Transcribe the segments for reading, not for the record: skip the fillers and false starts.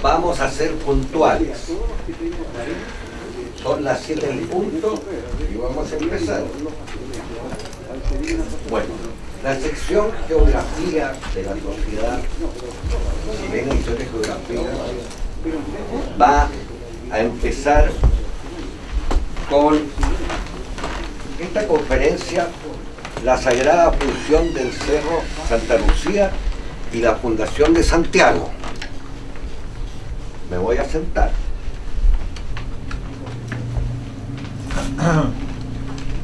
Vamos a ser puntuales. Son las 7 en punto y vamos a empezar. Bueno, la sección Geografía de la Sociedad Chilena, Historia y Geografía, va a empezar con esta conferencia, la Sagrada Función del Cerro Santa Lucía y la Fundación de Santiago. Me voy a sentar.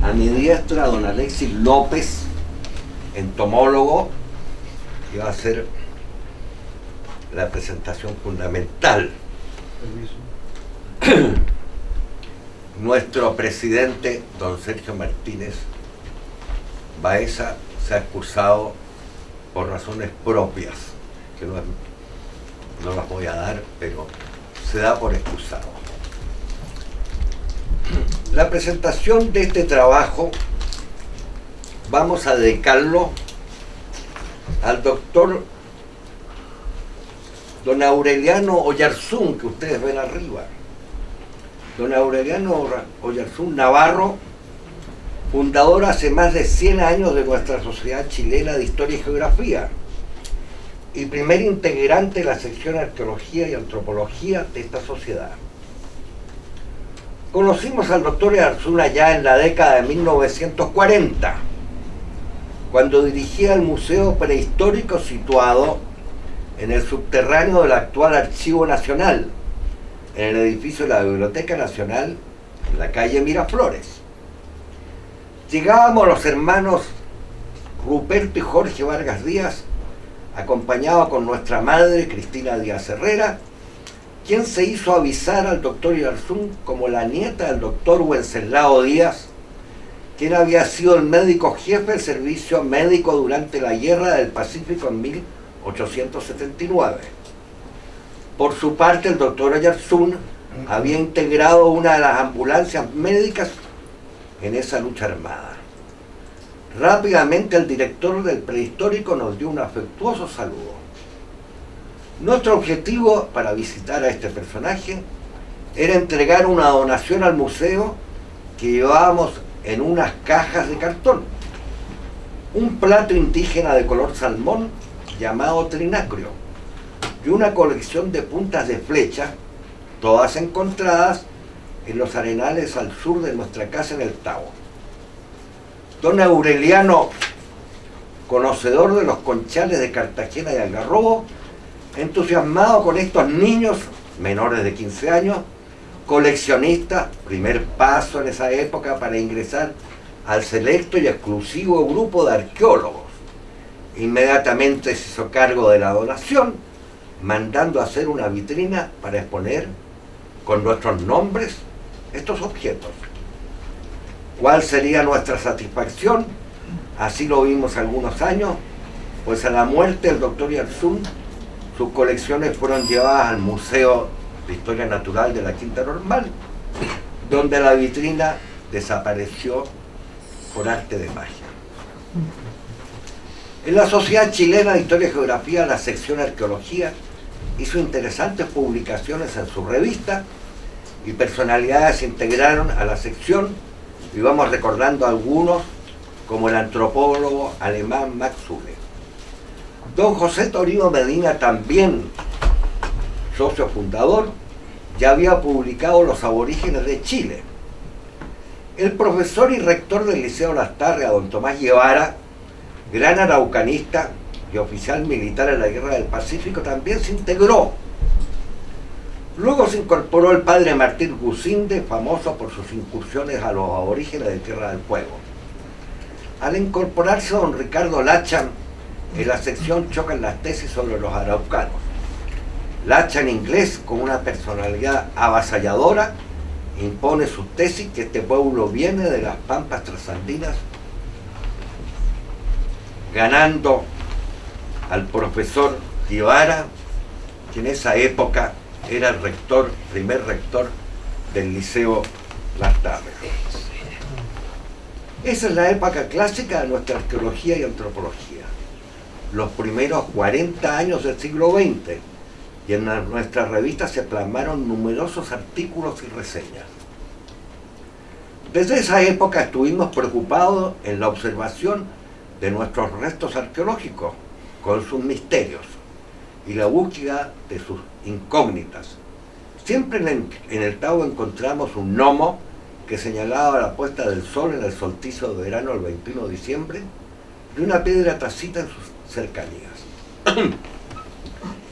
A mi diestra, don Alexis López, entomólogo, que va a hacer la presentación fundamental. Nuestro presidente, don Sergio Martínez Baeza, se ha excusado por razones propias, que no las voy a dar, pero se da por excusado. La presentación de este trabajo vamos a dedicarlo al doctor don Aureliano Oyarzún, que ustedes ven arriba. Don Aureliano Oyarzún Navarro, fundador hace más de 100 años de nuestra Sociedad Chilena de Historia y Geografía y primer integrante de la sección Arqueología y Antropología de esta sociedad. Conocimos al doctor Oyarzún ya en la década de 1940, cuando dirigía el Museo Prehistórico situado en el subterráneo del actual Archivo Nacional, en el edificio de la Biblioteca Nacional, en la calle Miraflores. Llegábamos los hermanos Ruperto y Jorge Vargas Díaz, acompañados con nuestra madre Cristina Díaz Herrera, quien se hizo avisar al doctor Oyarzún como la nieta del doctor Wenceslao Díaz, quien había sido el médico jefe del servicio médico durante la Guerra del Pacífico en 1879. Por su parte, el doctor Oyarzún había integrado una de las ambulancias médicas en esa lucha armada. Rápidamente el director del prehistórico nos dio un afectuoso saludo. Nuestro objetivo para visitar a este personaje era entregar una donación al museo que llevábamos en unas cajas de cartón. Un plato indígena de color salmón llamado trinacrio y una colección de puntas de flecha, todas encontradas en los arenales al sur de nuestra casa en el Tabo. Don Aureliano, conocedor de los conchales de Cartagena y Algarrobo, entusiasmado con estos niños menores de 15 años, coleccionista, primer paso en esa época para ingresar al selecto y exclusivo grupo de arqueólogos. Inmediatamente se hizo cargo de la donación, mandando a hacer una vitrina para exponer con nuestros nombres estos objetos. ¿Cuál sería nuestra satisfacción? Así lo vimos algunos años, pues a la muerte del doctor Oyarzún, sus colecciones fueron llevadas al Museo de Historia Natural de la Quinta Normal, donde la vitrina desapareció por arte de magia. En la Sociedad Chilena de Historia y Geografía, la sección Arqueología hizo interesantes publicaciones en su revista y personalidades se integraron a la sección, y vamos recordando algunos, como el antropólogo alemán Max Uhle. Don José Toribio Medina, también socio fundador, ya había publicado Los aborígenes de Chile. El profesor y rector del Liceo Lastarria, don Tomás Guevara, gran araucanista y oficial militar en la Guerra del Pacífico, también se integró. Luego se incorporó el padre Martín Gusinde, famoso por sus incursiones a los aborígenes de Tierra del Fuego. Al incorporarse don Ricardo Lachan, en la sección chocan las tesis sobre los araucanos. Lachan, inglés, con una personalidad avasalladora, impone su tesis que este pueblo viene de las pampas trasandinas, ganando al profesor Guevara, que en esa época era el rector, primer rector del Liceo Lastarria. Esa es la época clásica de nuestra arqueología y antropología, los primeros 40 años del siglo XX, y en nuestra revista se plasmaron numerosos artículos y reseñas. Desde esa época estuvimos preocupados en la observación de nuestros restos arqueológicos, con sus misterios, y la búsqueda de sus incógnitas. Siempre en el Tao encontramos un gnomo que señalaba la puesta del sol en el solsticio de verano el 21 de diciembre, y una piedra tacita en sus cercanías.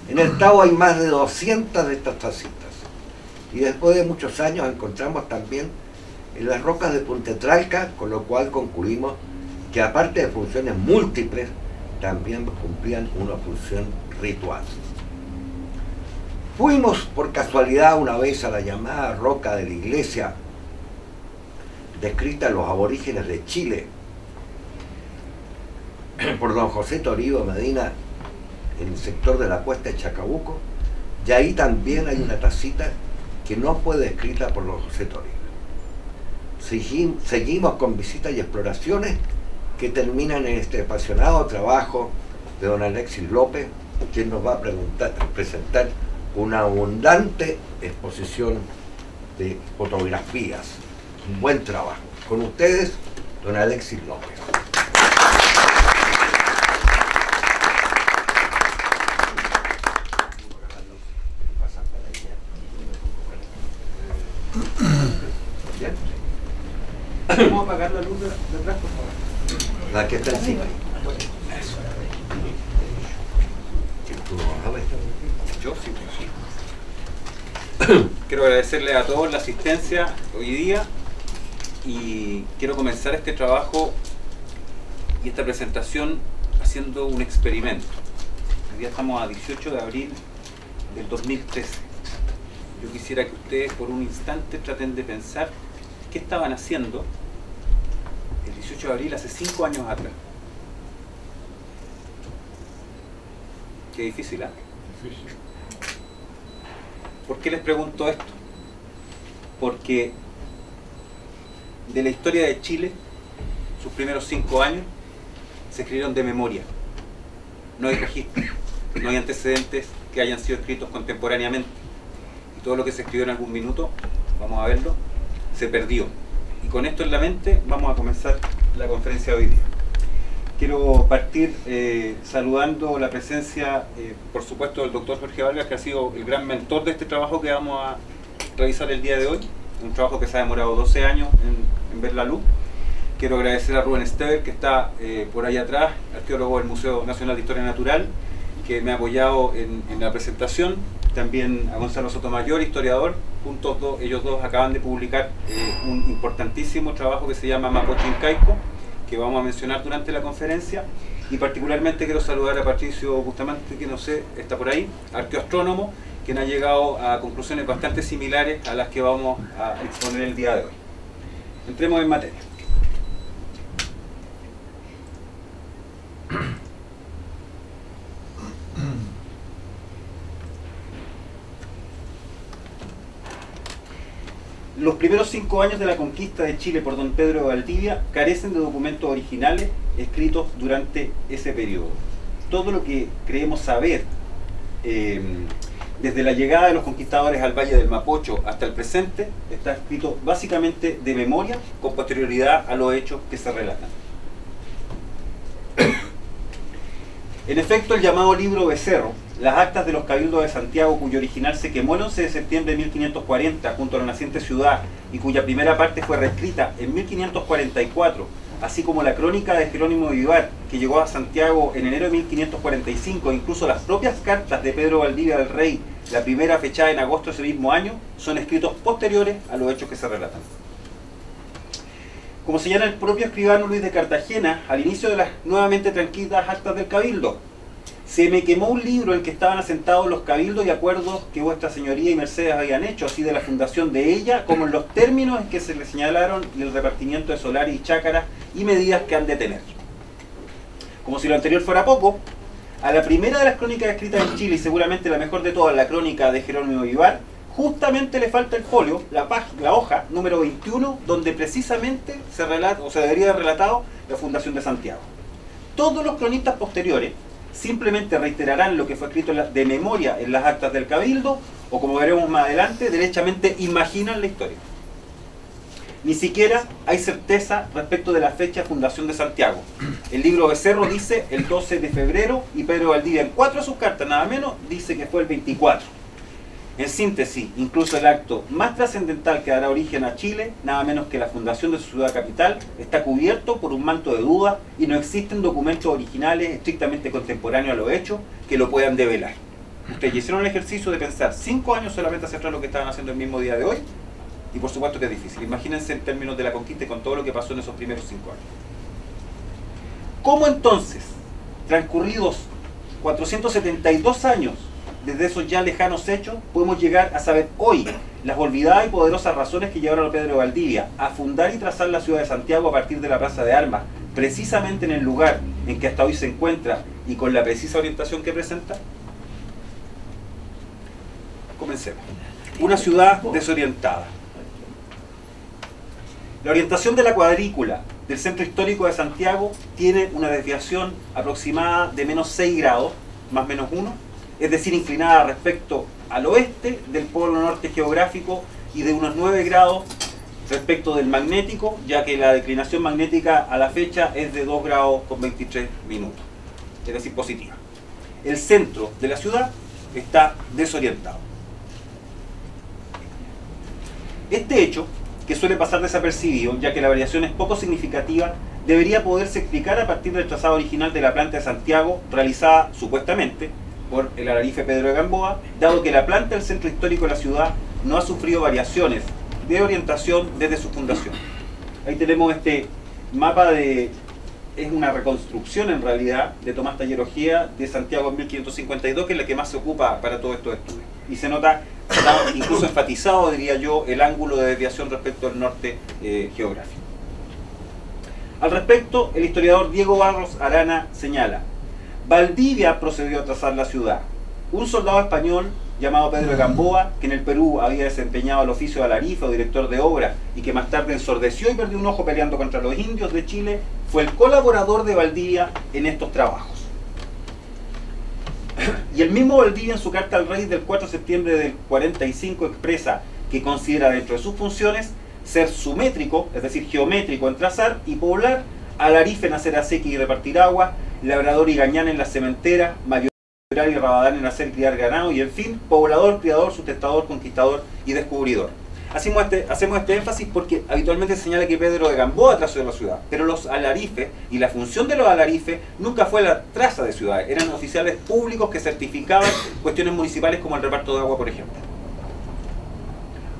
En el Tao hay más de 200 de estas tacitas, y después de muchos años encontramos también en las rocas de Puntetralca, con lo cual concluimos que aparte de funciones múltiples, también cumplían una función ritual. Fuimos por casualidad una vez a la llamada roca de la iglesia, descrita en los aborígenes de Chile, por don José Toribio Medina, en el sector de la cuesta de Chacabuco, y ahí también hay una tacita que no fue descrita por don José Toribio. Seguimos con visitas y exploraciones que terminan en este apasionado trabajo de don Alexis López, quien nos va a presentar una abundante exposición de fotografías. Un buen trabajo. Con ustedes, don Alexis López. Vamos a apagar la luz de atrás, por favor. La que está encima. Yo sí. Quiero agradecerle a todos la asistencia hoy día y quiero comenzar este trabajo y esta presentación haciendo un experimento. Hoy día estamos a 18 de abril del 2013. Yo quisiera que ustedes por un instante traten de pensar qué estaban haciendo el 18 de abril hace 5 años atrás. Qué difícil, ¿eh? Difícil. ¿Por qué les pregunto esto? Porque de la historia de Chile, sus primeros 5 años se escribieron de memoria. No hay registro, no hay antecedentes que hayan sido escritos contemporáneamente. Y todo lo que se escribió en algún minuto, vamos a verlo, se perdió. Y con esto en la mente vamos a comenzar la conferencia de hoy día. Quiero partir saludando la presencia, por supuesto, del doctor Jorge Vargas, que ha sido el gran mentor de este trabajo que vamos a realizar el día de hoy. Un trabajo que se ha demorado 12 años en ver la luz. Quiero agradecer a Rubén Esteber, que está por ahí atrás, arqueólogo del Museo Nacional de Historia Natural, que me ha apoyado en la presentación. También a Gonzalo Sotomayor, historiador. Ellos dos acaban de publicar un importantísimo trabajo que se llama Mapocho Incaico, que vamos a mencionar durante la conferencia. Y particularmente quiero saludar a Patricio Bustamante, que no sé, está por ahí, arqueoastrónomo, quien ha llegado a conclusiones bastante similares a las que vamos a exponer el día de hoy. Entremos en materia. Los primeros 5 años de la conquista de Chile por don Pedro de Valdivia carecen de documentos originales escritos durante ese periodo. Todo lo que creemos saber desde la llegada de los conquistadores al Valle del Mapocho hasta el presente está escrito básicamente de memoria con posterioridad a los hechos que se relatan. En efecto, el llamado libro Becerro, las actas de los cabildos de Santiago, cuyo original se quemó el 11 de septiembre de 1540 junto a la naciente ciudad y cuya primera parte fue reescrita en 1544, así como la crónica de Jerónimo de Vivar, que llegó a Santiago en enero de 1545, e incluso las propias cartas de Pedro Valdivia al rey, la primera fechada en agosto de ese mismo año, son escritos posteriores a los hechos que se relatan. Como señala el propio escribano Luis de Cartagena, al inicio de las nuevamente tranquilas actas del cabildo, se me quemó un libro en que estaban asentados los cabildos y acuerdos que vuestra señoría y mercedes habían hecho, así de la fundación de ella, como en los términos en que se le señalaron y el repartimiento de solares y chácaras y medidas que han de tener. Como si lo anterior fuera poco, a la primera de las crónicas escritas en Chile, y seguramente la mejor de todas, la crónica de Jerónimo de Vivar, justamente le falta el folio, la hoja número 21, donde precisamente se relata, o se debería haber relatado, la fundación de Santiago. Todos los cronistas posteriores simplemente reiterarán lo que fue escrito de memoria en las actas del Cabildo, o como veremos más adelante, derechamente imaginan la historia. Ni siquiera hay certeza respecto de la fecha de fundación de Santiago. El libro Becerro dice el 12 de febrero y Pedro Valdivia en 4 de sus cartas, nada menos, dice que fue el 24. En síntesis, incluso el acto más trascendental que dará origen a Chile, nada menos que la fundación de su ciudad capital, está cubierto por un manto de dudas y no existen documentos originales estrictamente contemporáneos a los hechos que lo puedan develar. Ustedes hicieron el ejercicio de pensar 5 años solamente hacia atrás lo que estaban haciendo el mismo día de hoy, y por supuesto que es difícil. Imagínense en términos de la conquista y con todo lo que pasó en esos primeros 5 años. ¿Cómo entonces, transcurridos 472 años desde esos ya lejanos hechos, podemos llegar a saber hoy las olvidadas y poderosas razones que llevaron a Pedro de Valdivia a fundar y trazar la ciudad de Santiago a partir de la Plaza de Armas, precisamente en el lugar en que hasta hoy se encuentra y con la precisa orientación que presenta? Comencemos. Una ciudad desorientada. La orientación de la cuadrícula del centro histórico de Santiago tiene una desviación aproximada de menos 6 grados, más menos 1, es decir, inclinada respecto al oeste del polo norte geográfico y de unos 9 grados respecto del magnético, ya que la declinación magnética a la fecha es de 2 grados con 23 minutos, es decir, positiva. El centro de la ciudad está desorientado. Este hecho, que suele pasar desapercibido, ya que la variación es poco significativa, debería poderse explicar a partir del trazado original de la planta de Santiago, realizada supuestamente por el alarife Pedro de Gamboa, dado que la planta del centro histórico de la ciudad no ha sufrido variaciones de orientación desde su fundación. Ahí tenemos este mapa es una reconstrucción en realidad de Tomás Taller Ojea de Santiago en 1552, que es la que más se ocupa para todos estos estudios. Y se nota, está incluso enfatizado, diría yo, el ángulo de desviación respecto al norte geográfico. Al respecto, el historiador Diego Barros Arana señala: Valdivia procedió a trazar la ciudad. Un soldado español llamado Pedro de Gamboa, que en el Perú había desempeñado el oficio de alarife o director de obra y que más tarde ensordeció y perdió un ojo peleando contra los indios de Chile, fue el colaborador de Valdivia en estos trabajos. Y el mismo Valdivia en su carta al rey del 4 de septiembre del 45 expresa que considera dentro de sus funciones ser sumétrico, es decir, geométrico en trazar y poblar, alarife en hacer acequia y repartir agua, labrador y gañán en la cementera, mayoral y rabadán en hacer criar ganado y, en fin, poblador, criador, sustentador, conquistador y descubridor. Hacemos este énfasis porque habitualmente se señala que Pedro de Gamboa trazó la ciudad, pero los alarifes y la función de los alarifes nunca fue la traza de ciudades, eran oficiales públicos que certificaban cuestiones municipales como el reparto de agua, por ejemplo.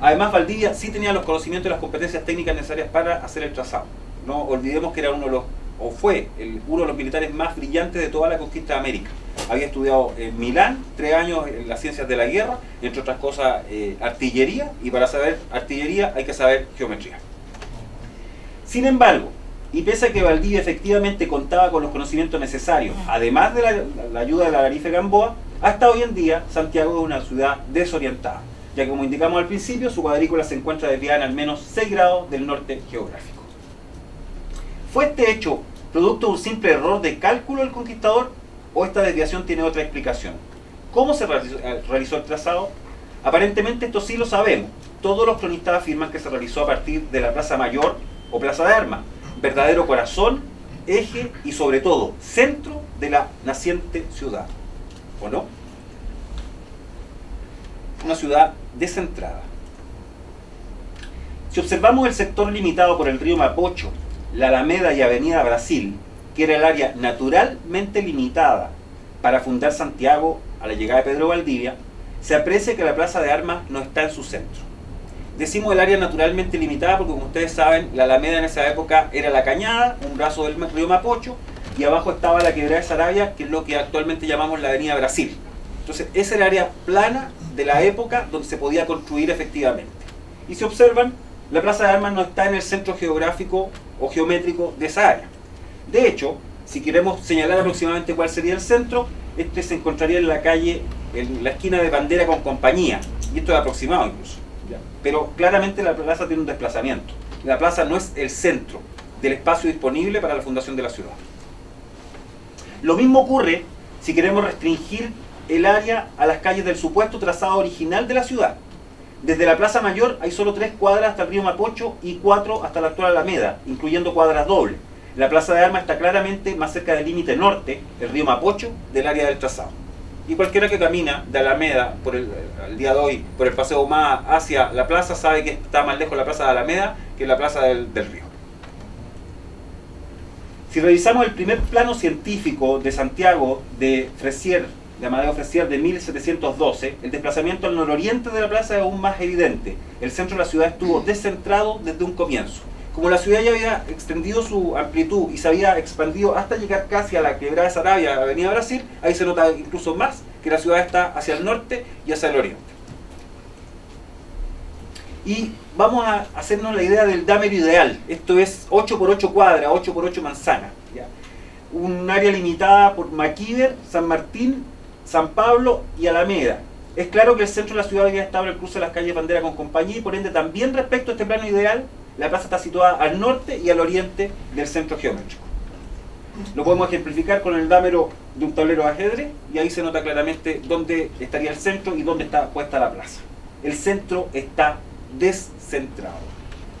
Además, Valdivia sí tenía los conocimientos y las competencias técnicas necesarias para hacer el trazado. No olvidemos que era uno de los militares más brillantes de toda la conquista de América. Había estudiado en Milán 3 años en las ciencias de la guerra, entre otras cosas artillería, y para saber artillería hay que saber geometría. Sin embargo, y pese a que Valdivia efectivamente contaba con los conocimientos necesarios, además de la ayuda del alarife Gamboa, hasta hoy en día Santiago es una ciudad desorientada, ya que, como indicamos al principio, su cuadrícula se encuentra desviada en al menos 6 grados del norte geográfico. ¿Fue este hecho producto de un simple error de cálculo del conquistador o esta desviación tiene otra explicación? ¿Cómo se realizó el trazado? Aparentemente esto sí lo sabemos. Todos los cronistas afirman que se realizó a partir de la Plaza Mayor o Plaza de Armas, verdadero corazón, eje y sobre todo centro de la naciente ciudad. ¿O no? Una ciudad descentrada. Si observamos el sector limitado por el río Mapocho, la Alameda y Avenida Brasil, que era el área naturalmente limitada para fundar Santiago a la llegada de Pedro Valdivia, se aprecia que la Plaza de Armas no está en su centro. Decimos el área naturalmente limitada porque, como ustedes saben, la Alameda en esa época era la Cañada, un brazo del río Mapocho, y abajo estaba la Quebrada de Saravia, que es lo que actualmente llamamos la Avenida Brasil. Entonces, esa era el área plana de la época donde se podía construir efectivamente. Y si observan, la Plaza de Armas no está en el centro geográfico o geométrico de esa área. De hecho, si queremos señalar aproximadamente cuál sería el centro, este se encontraría en la calle, en la esquina de Bandera con Compañía, y esto es aproximado incluso. ¿Ya? Pero claramente la plaza tiene un desplazamiento. La plaza no es el centro del espacio disponible para la fundación de la ciudad. Lo mismo ocurre si queremos restringir el área a las calles del supuesto trazado original de la ciudad. Desde la Plaza Mayor hay solo 3 cuadras hasta el río Mapocho y 4 hasta la actual Alameda, incluyendo cuadras dobles. La Plaza de Armas está claramente más cerca del límite norte, el río Mapocho, del área del trazado. Y cualquiera que camina de Alameda al día de hoy por el Paseo Humada hacia la plaza sabe que está más lejos la Plaza de Alameda que la Plaza del Río. Si revisamos el primer plano científico de Santiago de Amadeo Fresier de 1712, el desplazamiento al nororiente de la plaza es aún más evidente. El centro de la ciudad estuvo descentrado desde un comienzo. Como la ciudad ya había extendido su amplitud y se había expandido hasta llegar casi a la quebrada de Saravia, a Avenida Brasil, ahí se nota incluso más que la ciudad está hacia el norte y hacia el oriente. Y vamos a hacernos la idea del dámero ideal. Esto es 8 por 8 cuadras, 8 por 8 manzanas, ¿ya? Un área limitada por Maquíver, San Martín, San Pablo y Alameda. Es claro que el centro de la ciudad había estado en el cruce de las calles Bandera con Compañía y por ende también respecto a este plano ideal, la plaza está situada al norte y al oriente del centro geométrico. Lo podemos ejemplificar con el dámero de un tablero de ajedrez y ahí se nota claramente dónde estaría el centro y dónde está puesta la plaza. El centro está descentrado.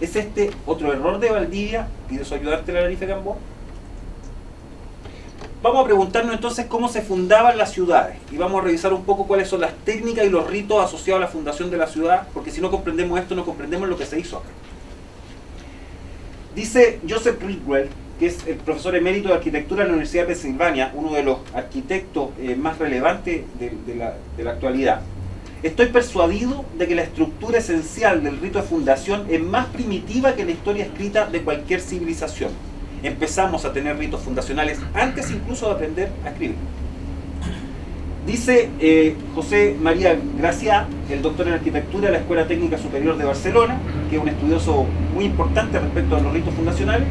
¿Es este otro error de Valdivia y de su ayudante la Larife Cambó? Vamos a preguntarnos entonces cómo se fundaban las ciudades y vamos a revisar un poco cuáles son las técnicas y los ritos asociados a la fundación de la ciudad, porque si no comprendemos esto no comprendemos lo que se hizo acá. Dice Joseph Ridgwell, que es el profesor emérito de arquitectura de la Universidad de Pensilvania, uno de los arquitectos más relevantes de la actualidad: estoy persuadido de que la estructura esencial del rito de fundación es más primitiva que la historia escrita de cualquier civilización. Empezamos a tener ritos fundacionales antes incluso de aprender a escribir. Dice José María Graciá, el doctor en arquitectura de la Escuela Técnica Superior de Barcelona, que es un estudioso muy importante respecto a los ritos fundacionales: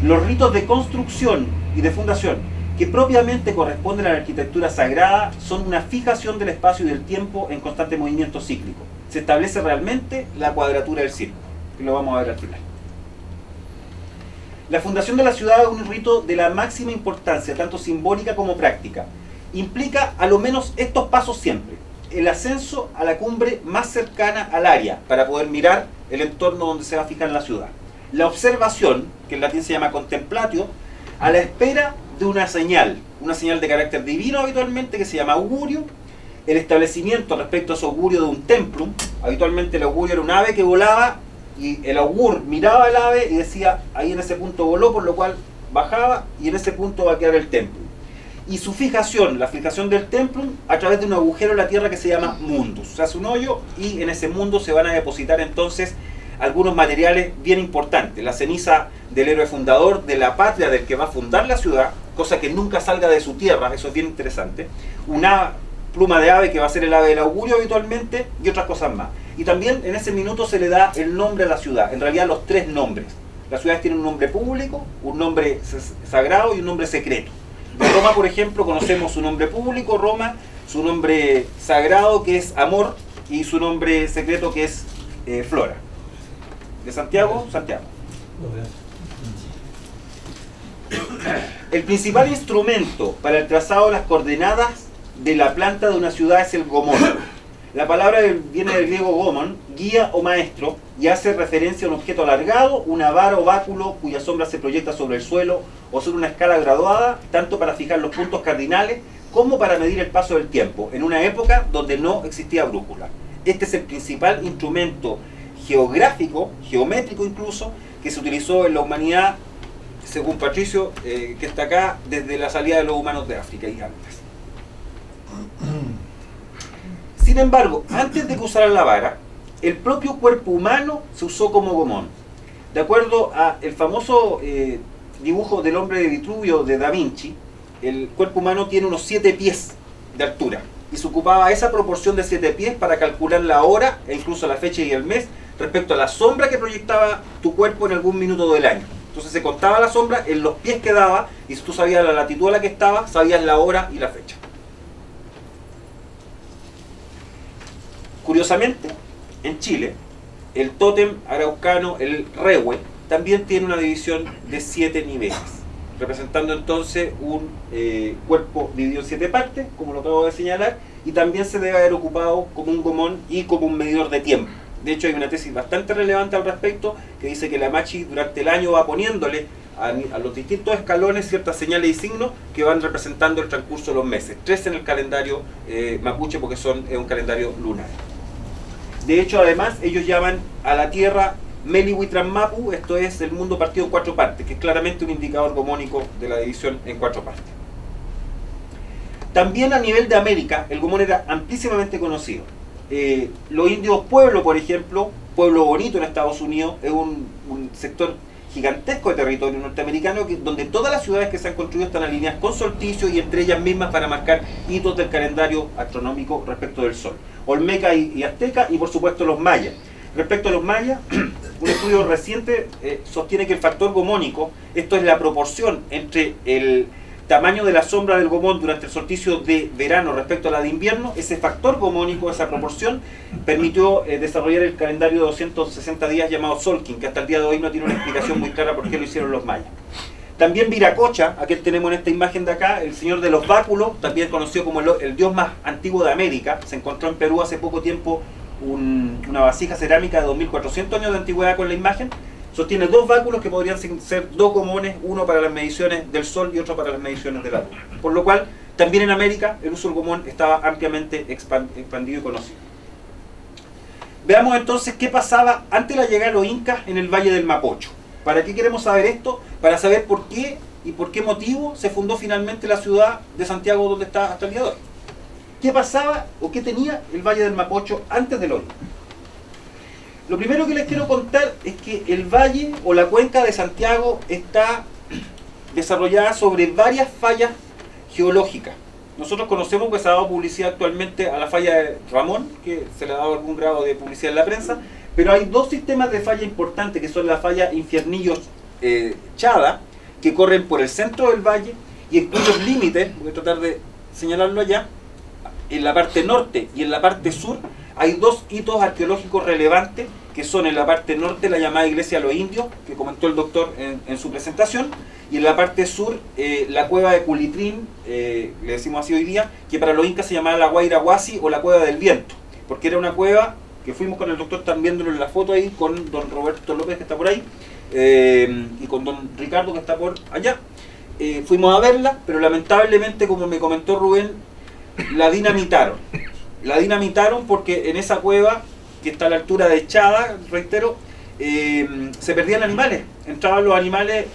los ritos de construcción y de fundación que propiamente corresponden a la arquitectura sagrada son una fijación del espacio y del tiempo en constante movimiento cíclico. Se establece realmente la cuadratura del círculo, que lo vamos a ver al final. La fundación de la ciudad es un rito de la máxima importancia, tanto simbólica como práctica. Implica a lo menos estos pasos siempre: el ascenso a la cumbre más cercana al área para poder mirar el entorno donde se va a fijar la ciudad, la observación, que en latín se llama contemplatio, a la espera de una señal de carácter divino habitualmente, que se llama augurio, el establecimiento respecto a ese augurio de un templum. Habitualmente el augurio era un ave que volaba y el augur miraba al ave y decía: ahí en ese punto voló, por lo cual bajaba y en ese punto va a quedar el templum. Y su fijación, la fijación del templum, a través de un agujero en la tierra que se llama mundus. Se hace un hoyo y en ese mundo se van a depositar entonces algunos materiales bien importantes: la ceniza del héroe fundador de la patria del que va a fundar la ciudad, cosa que nunca salga de su tierra, eso es bien interesante, una pluma de ave que va a ser el ave del augurio habitualmente, y otras cosas más. Y también en ese minuto se le da el nombre a la ciudad, en realidad los 3 nombres. Las ciudades tienen un nombre público, un nombre sagrado y un nombre secreto. De Roma, por ejemplo, conocemos su nombre público, Roma, su nombre sagrado, que es Amor, y su nombre secreto, que es Flora. De Santiago, Santiago. El principal instrumento para el trazado de las coordenadas de la planta de una ciudad es el gomón. La palabra viene del griego gomon, guía o maestro, y hace referencia a un objeto alargado, una vara o báculo cuya sombra se proyecta sobre el suelo o sobre una escala graduada, tanto para fijar los puntos cardinales como para medir el paso del tiempo, en una época donde no existía brújula. Este es el principal instrumento geográfico, geométrico incluso, que se utilizó en la humanidad, según Patricio, que está acá, desde la salida de los humanos de África y antes. Sin embargo, antes de que usaran la vara, el propio cuerpo humano se usó como gomón. De acuerdo al famoso dibujo del hombre de Vitruvio de Da Vinci, el cuerpo humano tiene unos 7 pies de altura, y se ocupaba esa proporción de 7 pies para calcular la hora e incluso la fecha y el mes respecto a la sombra que proyectaba tu cuerpo en algún minuto del año. Entonces se contaba la sombra en los pies que daba, y si tú sabías la latitud a la que estaba, sabías la hora y la fecha. Curiosamente, en Chile, el tótem araucano, el rehue, también tiene una división de 7 niveles. representando entonces un cuerpo dividido en 7 partes, como lo acabo de señalar, y también se debe haber ocupado como un gomón y como un medidor de tiempo. De hecho, hay una tesis bastante relevante al respecto que dice que la Machi durante el año va poniéndole a los distintos escalones ciertas señales y signos que van representando el transcurso de los meses. 3 en el calendario mapuche porque es un calendario lunar. De hecho, además, ellos llaman a la Tierra Melihuitran Mapu, esto es el mundo partido en 4 partes, que es claramente un indicador gomónico de la división en 4 partes. También a nivel de América, el gomón era amplísimamente conocido. Los indios Pueblo, por ejemplo, Pueblo Bonito en Estados Unidos, es un sector gigantesco de territorio norteamericano donde todas las ciudades que se han construido están alineadas con solsticio y entre ellas mismas para marcar hitos del calendario astronómico respecto del Sol. Olmeca y Azteca y por supuesto los mayas. Respecto a los mayas, un estudio reciente sostiene que el factor gomónico, esto es la proporción entre el tamaño de la sombra del gomón durante el solsticio de verano respecto a la de invierno, ese factor gomónico, esa proporción, permitió desarrollar el calendario de 260 días llamado Solkin, que hasta el día de hoy no tiene una explicación muy clara por qué lo hicieron los mayas. También Viracocha, aquel tenemos en esta imagen de acá, el señor de los báculos, también conocido como el dios más antiguo de América, se encontró en Perú hace poco tiempo una vasija cerámica de 2400 años de antigüedad con la imagen. Sostiene 2 báculos que podrían ser 2 gomones, uno para las mediciones del Sol y otro para las mediciones de la Luna. Por lo cual, también en América el uso del gomón estaba ampliamente expandido y conocido. Veamos entonces qué pasaba antes de la llegada de los incas en el Valle del Mapocho. ¿Para qué queremos saber esto? Para saber por qué y por qué motivo se fundó finalmente la ciudad de Santiago donde está hasta el día de hoy. ¿Qué pasaba o qué tenía el Valle del Mapocho antes de los incas? Lo primero que les quiero contar es que el valle o la cuenca de Santiago está desarrollada sobre varias fallas geológicas. Nosotros conocemos que se ha dado publicidad actualmente a la falla de Ramón, que se le ha dado algún grado de publicidad en la prensa, pero hay 2 sistemas de falla importantes que son la falla Infiernillos Chada, que corren por el centro del valle y en cuyos límites, voy a tratar de señalarlo allá, en la parte norte y en la parte sur hay 2 hitos arqueológicos relevantes que son en la parte norte la llamada Iglesia de los Indios, que comentó el doctor en su presentación, y en la parte sur la cueva de Culitrín, le decimos así hoy día, que para los incas se llamaba la Guaira Huasi o la Cueva del Viento, porque era una cueva que fuimos con el doctor, están viéndolo en la foto ahí, con don Roberto López que está por ahí, y con don Ricardo que está por allá. Fuimos a verla, pero lamentablemente, como me comentó Rubén, la dinamitaron. La dinamitaron porque en esa cueva, que está a la altura de Chada, reitero, se perdían animales. Entraban los animales,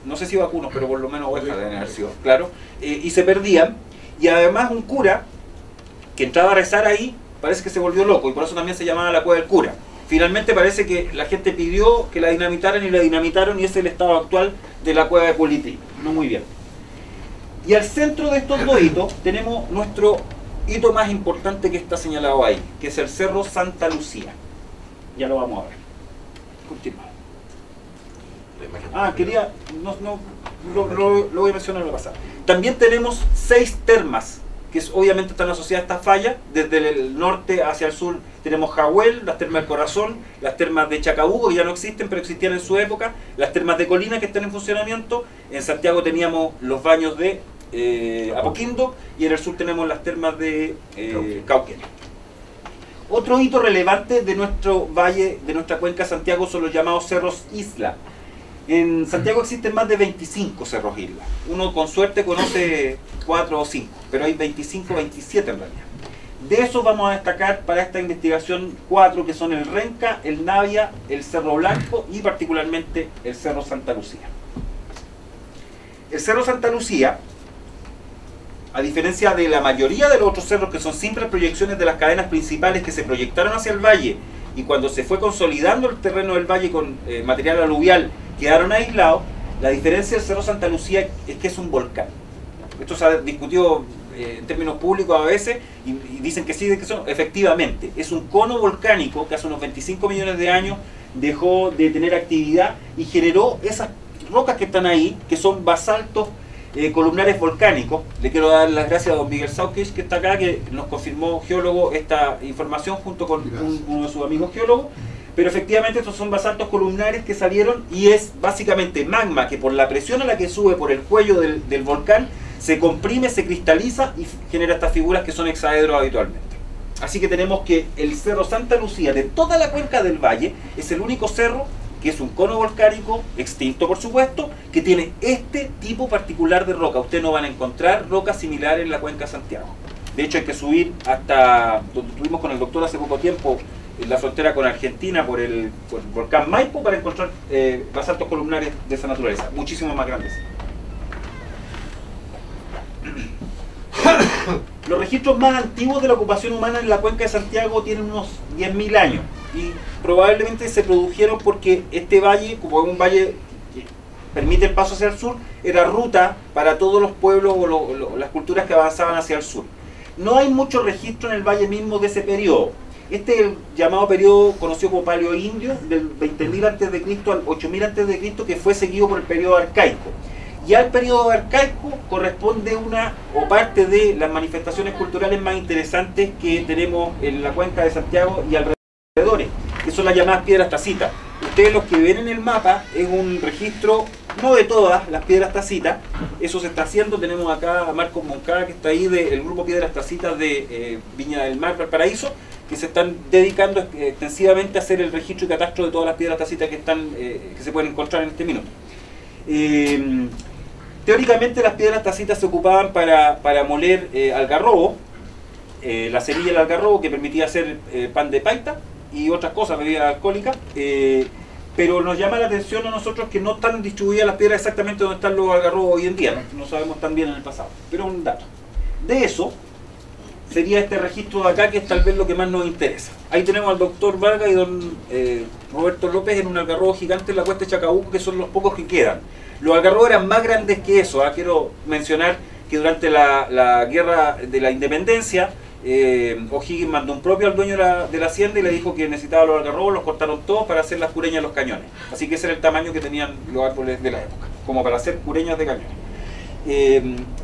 no sé si vacunos, pero por lo menos ovejas deben haber sido, claro, y se perdían. Y además un cura que entraba a rezar ahí, parece que se volvió loco, y por eso también se llamaba la cueva del cura. Finalmente parece que la gente pidió que la dinamitaran y la dinamitaron, y ese es el estado actual de la cueva de Culitrín. No muy bien. Y al centro de estos 2 hitos tenemos nuestro hito más importante que está señalado ahí, que es el Cerro Santa Lucía. Ya lo vamos a ver. Continuamos. Lo voy a mencionar en la pasada. También tenemos 6 termas, que obviamente están asociadas a esta falla. Desde el norte hacia el sur tenemos Jahuel, las termas del Corazón, las termas de Chacabuco, que ya no existen, pero existían en su época, las termas de Colina, que están en funcionamiento. En Santiago teníamos los baños de Apoquindo, y en el sur tenemos las termas de Cauquenes. Otro hito relevante de nuestro valle, de nuestra cuenca Santiago, son los llamados cerros isla. En Santiago existen más de 25 cerros isla. Uno con suerte conoce 4 o 5, pero hay 25, 27 en realidad. De esos vamos a destacar para esta investigación 4, que son el Renca, el Navia, el Cerro Blanco y particularmente el Cerro Santa Lucía. El Cerro Santa Lucía, a diferencia de la mayoría de los otros cerros que son simples proyecciones de las cadenas principales que se proyectaron hacia el valle, y cuando se fue consolidando el terreno del valle con material aluvial quedaron aislados, la diferencia del Cerro Santa Lucía es que es un volcán. Esto se ha discutido en términos públicos a veces y dicen que sí, que son. Efectivamente, es un cono volcánico que hace unos 25 millones de años dejó de tener actividad y generó esas rocas que están ahí, que son basaltos columnares volcánicos. Le quiero dar las gracias a don Miguel Sauquich, que está acá, que nos confirmó, geólogo, esta información junto con uno de sus amigos geólogos. Pero efectivamente estos son basaltos columnares que salieron y es básicamente magma que por la presión a la que sube por el cuello del volcán se comprime, se cristaliza y genera estas figuras que son hexaedros habitualmente. Así que tenemos que el Cerro Santa Lucía de toda la cuenca del valle es el único cerro que es un cono volcánico, extinto por supuesto, que tiene este tipo particular de roca. Ustedes no van a encontrar rocas similares en la cuenca de Santiago. De hecho hay que subir hasta donde estuvimos con el doctor hace poco tiempo, en la frontera con Argentina, por el volcán Maipo, para encontrar basaltos columnares de esa naturaleza, muchísimo más grandes. Los registros más antiguos de la ocupación humana en la cuenca de Santiago tienen unos 10.000 años y probablemente se produjeron porque este valle, como es un valle que permite el paso hacia el sur, era ruta para todos los pueblos o las culturas que avanzaban hacia el sur. No hay mucho registro en el valle mismo de ese periodo. Este es el llamado periodo conocido como Paleo Indio, del 20.000 a.C. al 8.000 a.C., que fue seguido por el periodo arcaico. Y al periodo arcaico corresponde una o parte de las manifestaciones culturales más interesantes que tenemos en la cuenca de Santiago y alrededores, que son las llamadas piedras tacitas. Ustedes los que ven en el mapa es un registro, no de todas las piedras tacitas, eso se está haciendo. Tenemos acá a Marcos Moncada, que está ahí del grupo Piedras Tacitas de Viña del Mar, Valparaíso, que se están dedicando extensivamente a hacer el registro y catastro de todas las piedras tacitas que se pueden encontrar en este minuto. Teóricamente las piedras tacitas se ocupaban para moler algarrobo, la semilla del algarrobo que permitía hacer pan de paita y otras cosas, bebidas alcohólicas, pero nos llama la atención a nosotros que no están distribuidas las piedras exactamente donde están los algarrobos hoy en día, no sabemos tan bien en el pasado, pero un dato. De eso sería este registro de acá, que es tal vez lo que más nos interesa. Ahí tenemos al doctor Vargas y don Roberto López en un algarrobo gigante en la cuesta de Chacabuco, que son los pocos que quedan. Los algarrobos eran más grandes que eso. Quiero mencionar que durante la guerra de la independencia, O'Higgins mandó un propio al dueño de la hacienda y le dijo que necesitaba los algarrobos, los cortaron todos para hacer las cureñas de los cañones. Así que ese era el tamaño que tenían los árboles de la época, como para hacer cureñas de cañones.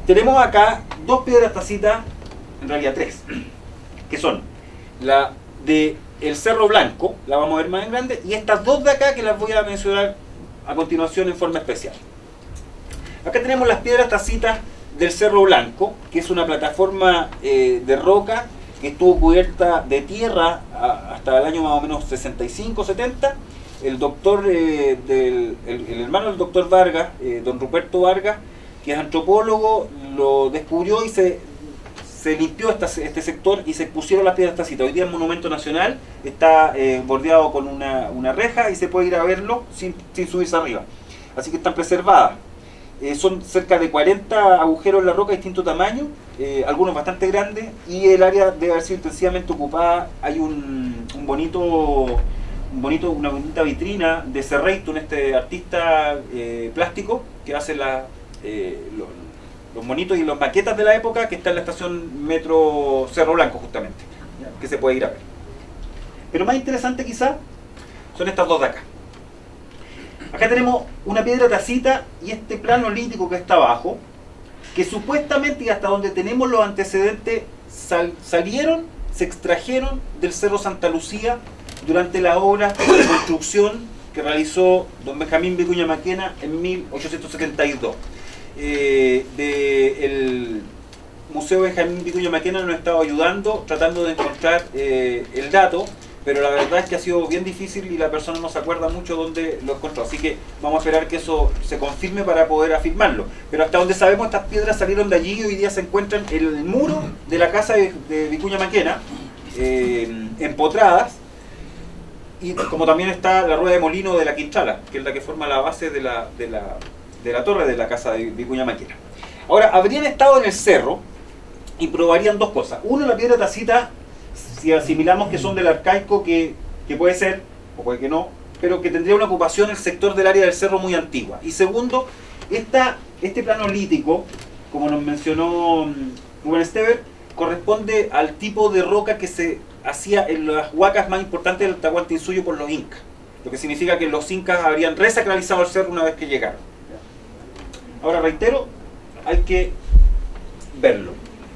Tenemos acá dos piedras tacitas, en realidad tres, que son la de el Cerro Blanco, la vamos a ver más en grande, y estas dos de acá que las voy a mencionar a continuación en forma especial. Acá tenemos las piedras tacitas del Cerro Blanco, que es una plataforma de roca que estuvo cubierta de tierra hasta el año más o menos 65-70. El doctor, el hermano del doctor Vargas, don Ruperto Vargas, que es antropólogo, lo descubrió y se limpió este sector y se pusieron las piedras tacitas. Hoy día es monumento nacional, está bordeado con una reja y se puede ir a verlo sin subirse arriba. Así que están preservadas. Son cerca de 40 agujeros en la roca de distinto tamaño, algunos bastante grandes, y el área debe haber sido intensivamente ocupada. Hay una bonita vitrina de Serreytun, este artista plástico que hace los monitos y las maquetas de la época, que está en la estación Metro Cerro Blanco justamente, que se puede ir a ver. Pero más interesante quizás son estas dos de acá. Acá tenemos una piedra tacita y este plano lítico que está abajo, que supuestamente, y hasta donde tenemos los antecedentes, se extrajeron del Cerro Santa Lucía durante la obra de construcción que realizó don Benjamín Vicuña Maquena en 1872. El Museo Benjamín Vicuña Maquena nos ha estado ayudando, tratando de encontrar el dato, pero la verdad es que ha sido bien difícil y la persona no se acuerda mucho dónde lo encontró, así que vamos a esperar que eso se confirme para poder afirmarlo. Pero hasta donde sabemos, estas piedras salieron de allí y hoy día se encuentran en el muro de la casa de Vicuña Maquena, empotradas, y como también está la rueda de molino de la Quintrala, que es la que forma la base de la torre de la casa de Vicuña Maquena. Ahora, habrían estado en el cerro y probarían dos cosas. Uno, la piedra tacita, si asimilamos que son del arcaico, que puede ser, o puede que no, pero que tendría una ocupación en el sector del área del cerro muy antigua. Y segundo, este plano lítico, como nos mencionó Rubén Estever, corresponde al tipo de roca que se hacía en las huacas más importantes del Tahuantinsuyo por los incas. Lo que significa que los incas habrían resacralizado el cerro una vez que llegaron. Ahora reitero, hay que verlo.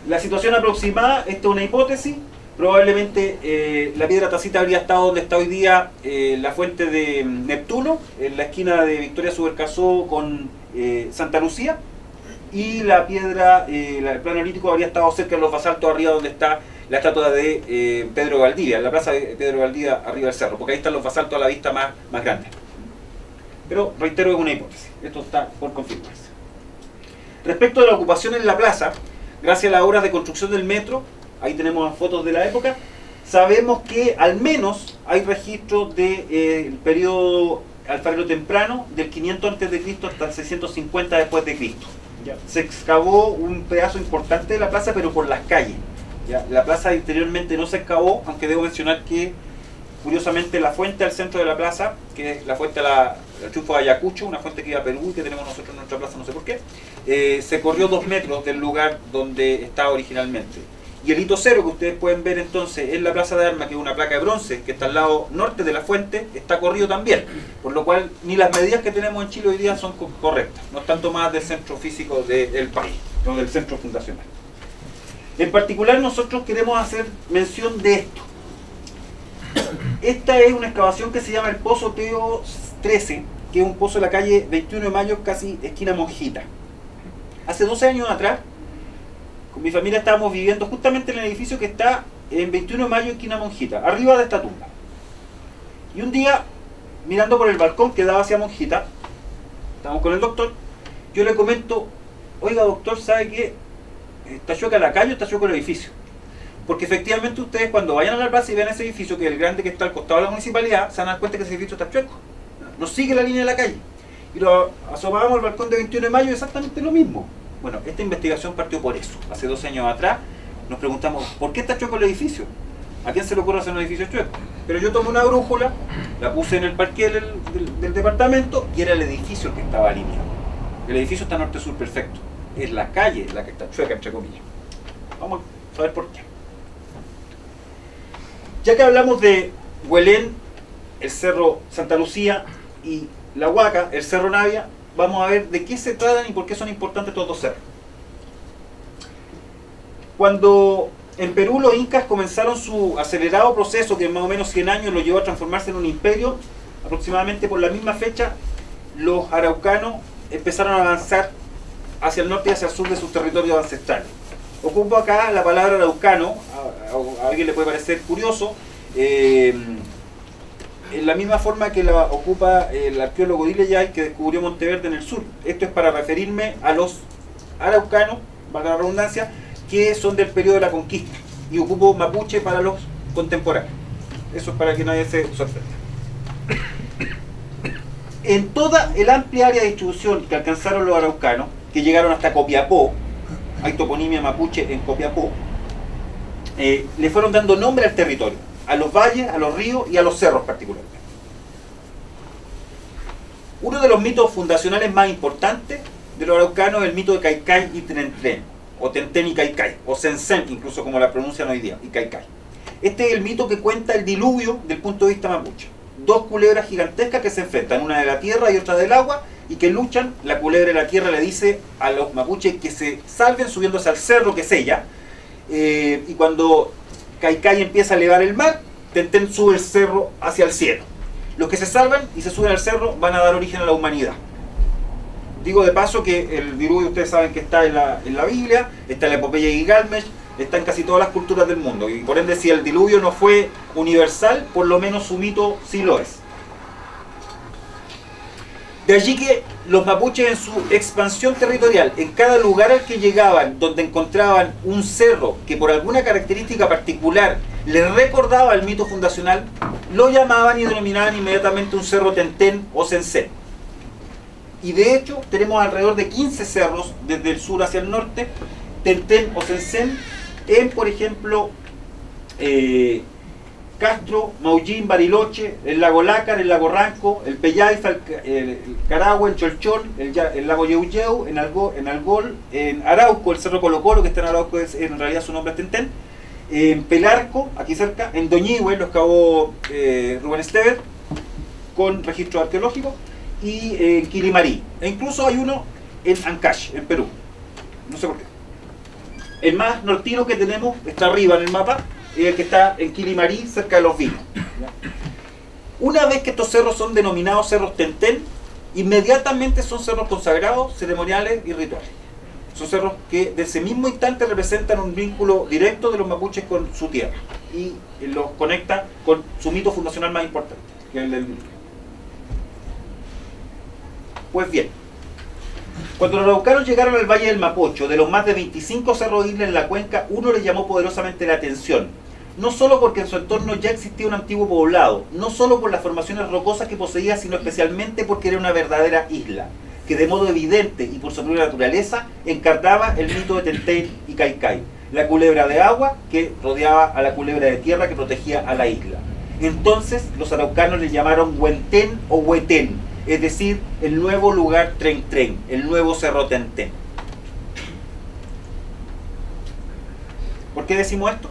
La situación aproximada, esta es una hipótesis, Probablemente la piedra tacita habría estado donde está hoy día la fuente de Neptuno, en la esquina de Victoria Subercasó con Santa Lucía, y la piedra, el plano lítico habría estado cerca de los basaltos arriba donde está la estatua de Pedro Valdivia, en la plaza de Pedro Valdivia arriba del cerro, porque ahí están los basaltos a la vista más grandes. Pero reitero, es una hipótesis, esto está por confirmarse. Respecto de la ocupación en la plaza, gracias a las obras de construcción del metro, ahí tenemos fotos de la época, sabemos que al menos hay registros del periodo alfarero temprano, del 500 a.C. hasta el 650 después de Cristo. ¿Ya? Se excavó un pedazo importante de la plaza, pero por las calles. ¿Ya? La plaza interiormente no se excavó, aunque debo mencionar que, curiosamente, la fuente al centro de la plaza, que es la fuente del Chufo de Ayacucho, una fuente que iba a Perú y que tenemos nosotros en nuestra plaza, no sé por qué, se corrió 2 metros del lugar donde estaba originalmente. Y el hito cero que ustedes pueden ver entonces en la plaza de armas, que es una placa de bronce que está al lado norte de la fuente, está corrido también, por lo cual ni las medidas que tenemos en Chile hoy día son correctas, no están tomadas del centro físico del país, no del centro fundacional. En particular nosotros queremos hacer mención de esto. Esta es una excavación que se llama el Pozo Teo 13, que es un pozo de la calle 21 de Mayo, casi esquina Monjita. Hace 12 años atrás, con mi familia estábamos viviendo justamente en el edificio que está en 21 de Mayo, esquina Monjita, arriba de esta tumba. Y un día, mirando por el balcón que daba hacia Monjita, estábamos con el doctor, yo le comento: oiga doctor, ¿sabe qué? ¿Está chueca la calle o está chueco el edificio? Porque efectivamente ustedes cuando vayan a la plaza y vean ese edificio, que es el grande que está al costado de la municipalidad, se van a dar cuenta que ese edificio está chueco. No sigue la línea de la calle. Y lo asomábamos al balcón de 21 de Mayo, exactamente lo mismo. Bueno, esta investigación partió por eso. Hace 12 años atrás nos preguntamos, ¿por qué está chueco el edificio? ¿A quién se le ocurre hacer un edificio chueco? Pero yo tomé una brújula, la puse en el parqué del departamento y era el edificio el que estaba alineado. El edificio está norte-sur perfecto. Es la calle la que está chueca, entre comillas. Vamos a saber por qué. Ya que hablamos de Huelén, el Cerro Santa Lucía y la Huaca, el Cerro Navia, vamos a ver de qué se tratan y por qué son importantes estos 2 cerros. Cuando en Perú los incas comenzaron su acelerado proceso, que en más o menos 100 años lo llevó a transformarse en un imperio, aproximadamente por la misma fecha, los araucanos empezaron a avanzar hacia el norte y hacia el sur de sus territorios ancestrales. Ocupo acá la palabra araucano, a alguien le puede parecer curioso, en la misma forma que la ocupa el arqueólogo Dileyay, que descubrió Monteverde en el sur. Esto es para referirme a los araucanos, valga la redundancia, que son del periodo de la conquista, y ocupo mapuche para los contemporáneos. Eso es para que nadie se sorprenda. En toda el amplia área de distribución que alcanzaron los araucanos, que llegaron hasta Copiapó, hay toponimia mapuche en Copiapó, le fueron dando nombre al territorio, a los valles, a los ríos y a los cerros particularmente. Uno de los mitos fundacionales más importantes de los araucanos es el mito de Caicay y Tren, o Tenten y Caicay, o Sensen, incluso como la pronuncian hoy día, y Caicay. Este es el mito que cuenta el diluvio del punto de vista mapuche. 2 culebras gigantescas que se enfrentan, una de la tierra y otra del agua, y que luchan. La culebra de la tierra le dice a los mapuches que se salven subiéndose al cerro que es ella, y cuando Caicay empieza a elevar el mar, Tenten sube el cerro hacia el cielo. Los que se salvan y se suben al cerro van a dar origen a la humanidad. Digo de paso que el diluvio ustedes saben que está en la Biblia, está en la epopeya de Gilgamesh, está en casi todas las culturas del mundo, y por ende si el diluvio no fue universal, por lo menos su mito sí lo es. De allí que los mapuches en su expansión territorial, en cada lugar al que llegaban, donde encontraban un cerro que por alguna característica particular les recordaba el mito fundacional, lo llamaban y denominaban inmediatamente un cerro Tenten o Sensen. Y de hecho tenemos alrededor de 15 cerros desde el sur hacia el norte, Tenten o Sensen, en por ejemplo Castro, Maullín, Bariloche, el lago Lácar, el lago Ranco, el Pellaifa, el Carahue, el Cholchol, el lago Yeuyeu, en Algol, en Arauco, el cerro Colo Colo, que está en Arauco, en realidad su nombre es Tenten, en Pelarco, aquí cerca, en Doñihue, los cabos Rubén Estever, con registro arqueológico, y en Quilimarí. E incluso hay uno en Ancash, en Perú. No sé por qué. El más nortino que tenemos está arriba en el mapa, el que está en Quilimarí, cerca de Los Vinos. Una vez que estos cerros son denominados cerros Tentén, inmediatamente son cerros consagrados, ceremoniales y rituales. Son cerros que de ese mismo instante representan un vínculo directo de los mapuches con su tierra y los conecta con su mito fundacional más importante, que es el del Inca. Pues bien, cuando los araucanos llegaron al Valle del Mapocho, de los más de 25 cerros islas en la cuenca, uno les llamó poderosamente la atención. No solo porque en su entorno ya existía un antiguo poblado, no solo por las formaciones rocosas que poseía, sino especialmente porque era una verdadera isla, que de modo evidente y por su propia naturaleza encarnaba el mito de Tentén y Caicay, la culebra de agua que rodeaba a la culebra de tierra que protegía a la isla. Entonces los araucanos le llamaron Huentén o Huetén, es decir, el nuevo lugar Tren Tren, el nuevo cerro Tentén. ¿Por qué decimos esto?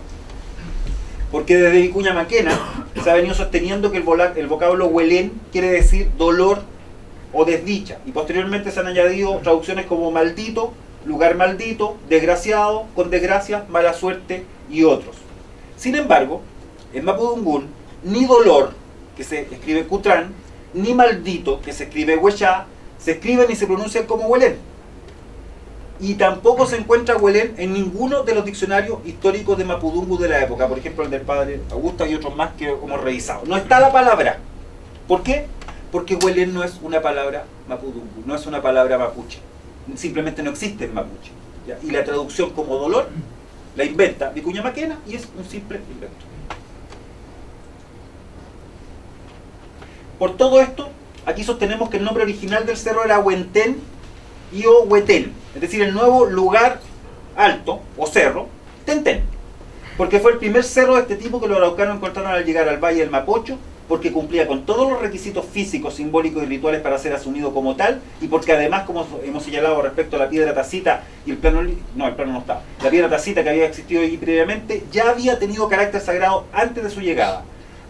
Porque desde Vicuña Maquena se ha venido sosteniendo que el vocablo huelén quiere decir dolor o desdicha, y posteriormente se han añadido traducciones como maldito, lugar maldito, desgraciado, con desgracia, mala suerte y otros. Sin embargo, en mapudungún, ni dolor, que se escribe cutrán, ni maldito, que se escribe huechá, se escriben y se pronuncian como huelén. Y tampoco se encuentra huelén en ninguno de los diccionarios históricos de mapudungun de la época, por ejemplo el del padre Augusta y otros más que hemos revisado. No está la palabra. ¿Por qué? Porque huelén no es una palabra mapudungun, no es una palabra mapuche. Simplemente no existe en mapuche. ¿Ya? Y la traducción como dolor la inventa Vicuña Maquena y es un simple invento. Por todo esto, aquí sostenemos que el nombre original del cerro era Huentén y o Huetén, es decir, el nuevo lugar alto o cerro Tentén, porque fue el primer cerro de este tipo que los araucanos encontraron al llegar al Valle del Mapocho, porque cumplía con todos los requisitos físicos, simbólicos y rituales para ser asumido como tal, y porque además, como hemos señalado respecto a la piedra tacita y el plano no estaba, la piedra tacita que había existido allí previamente, ya había tenido carácter sagrado antes de su llegada.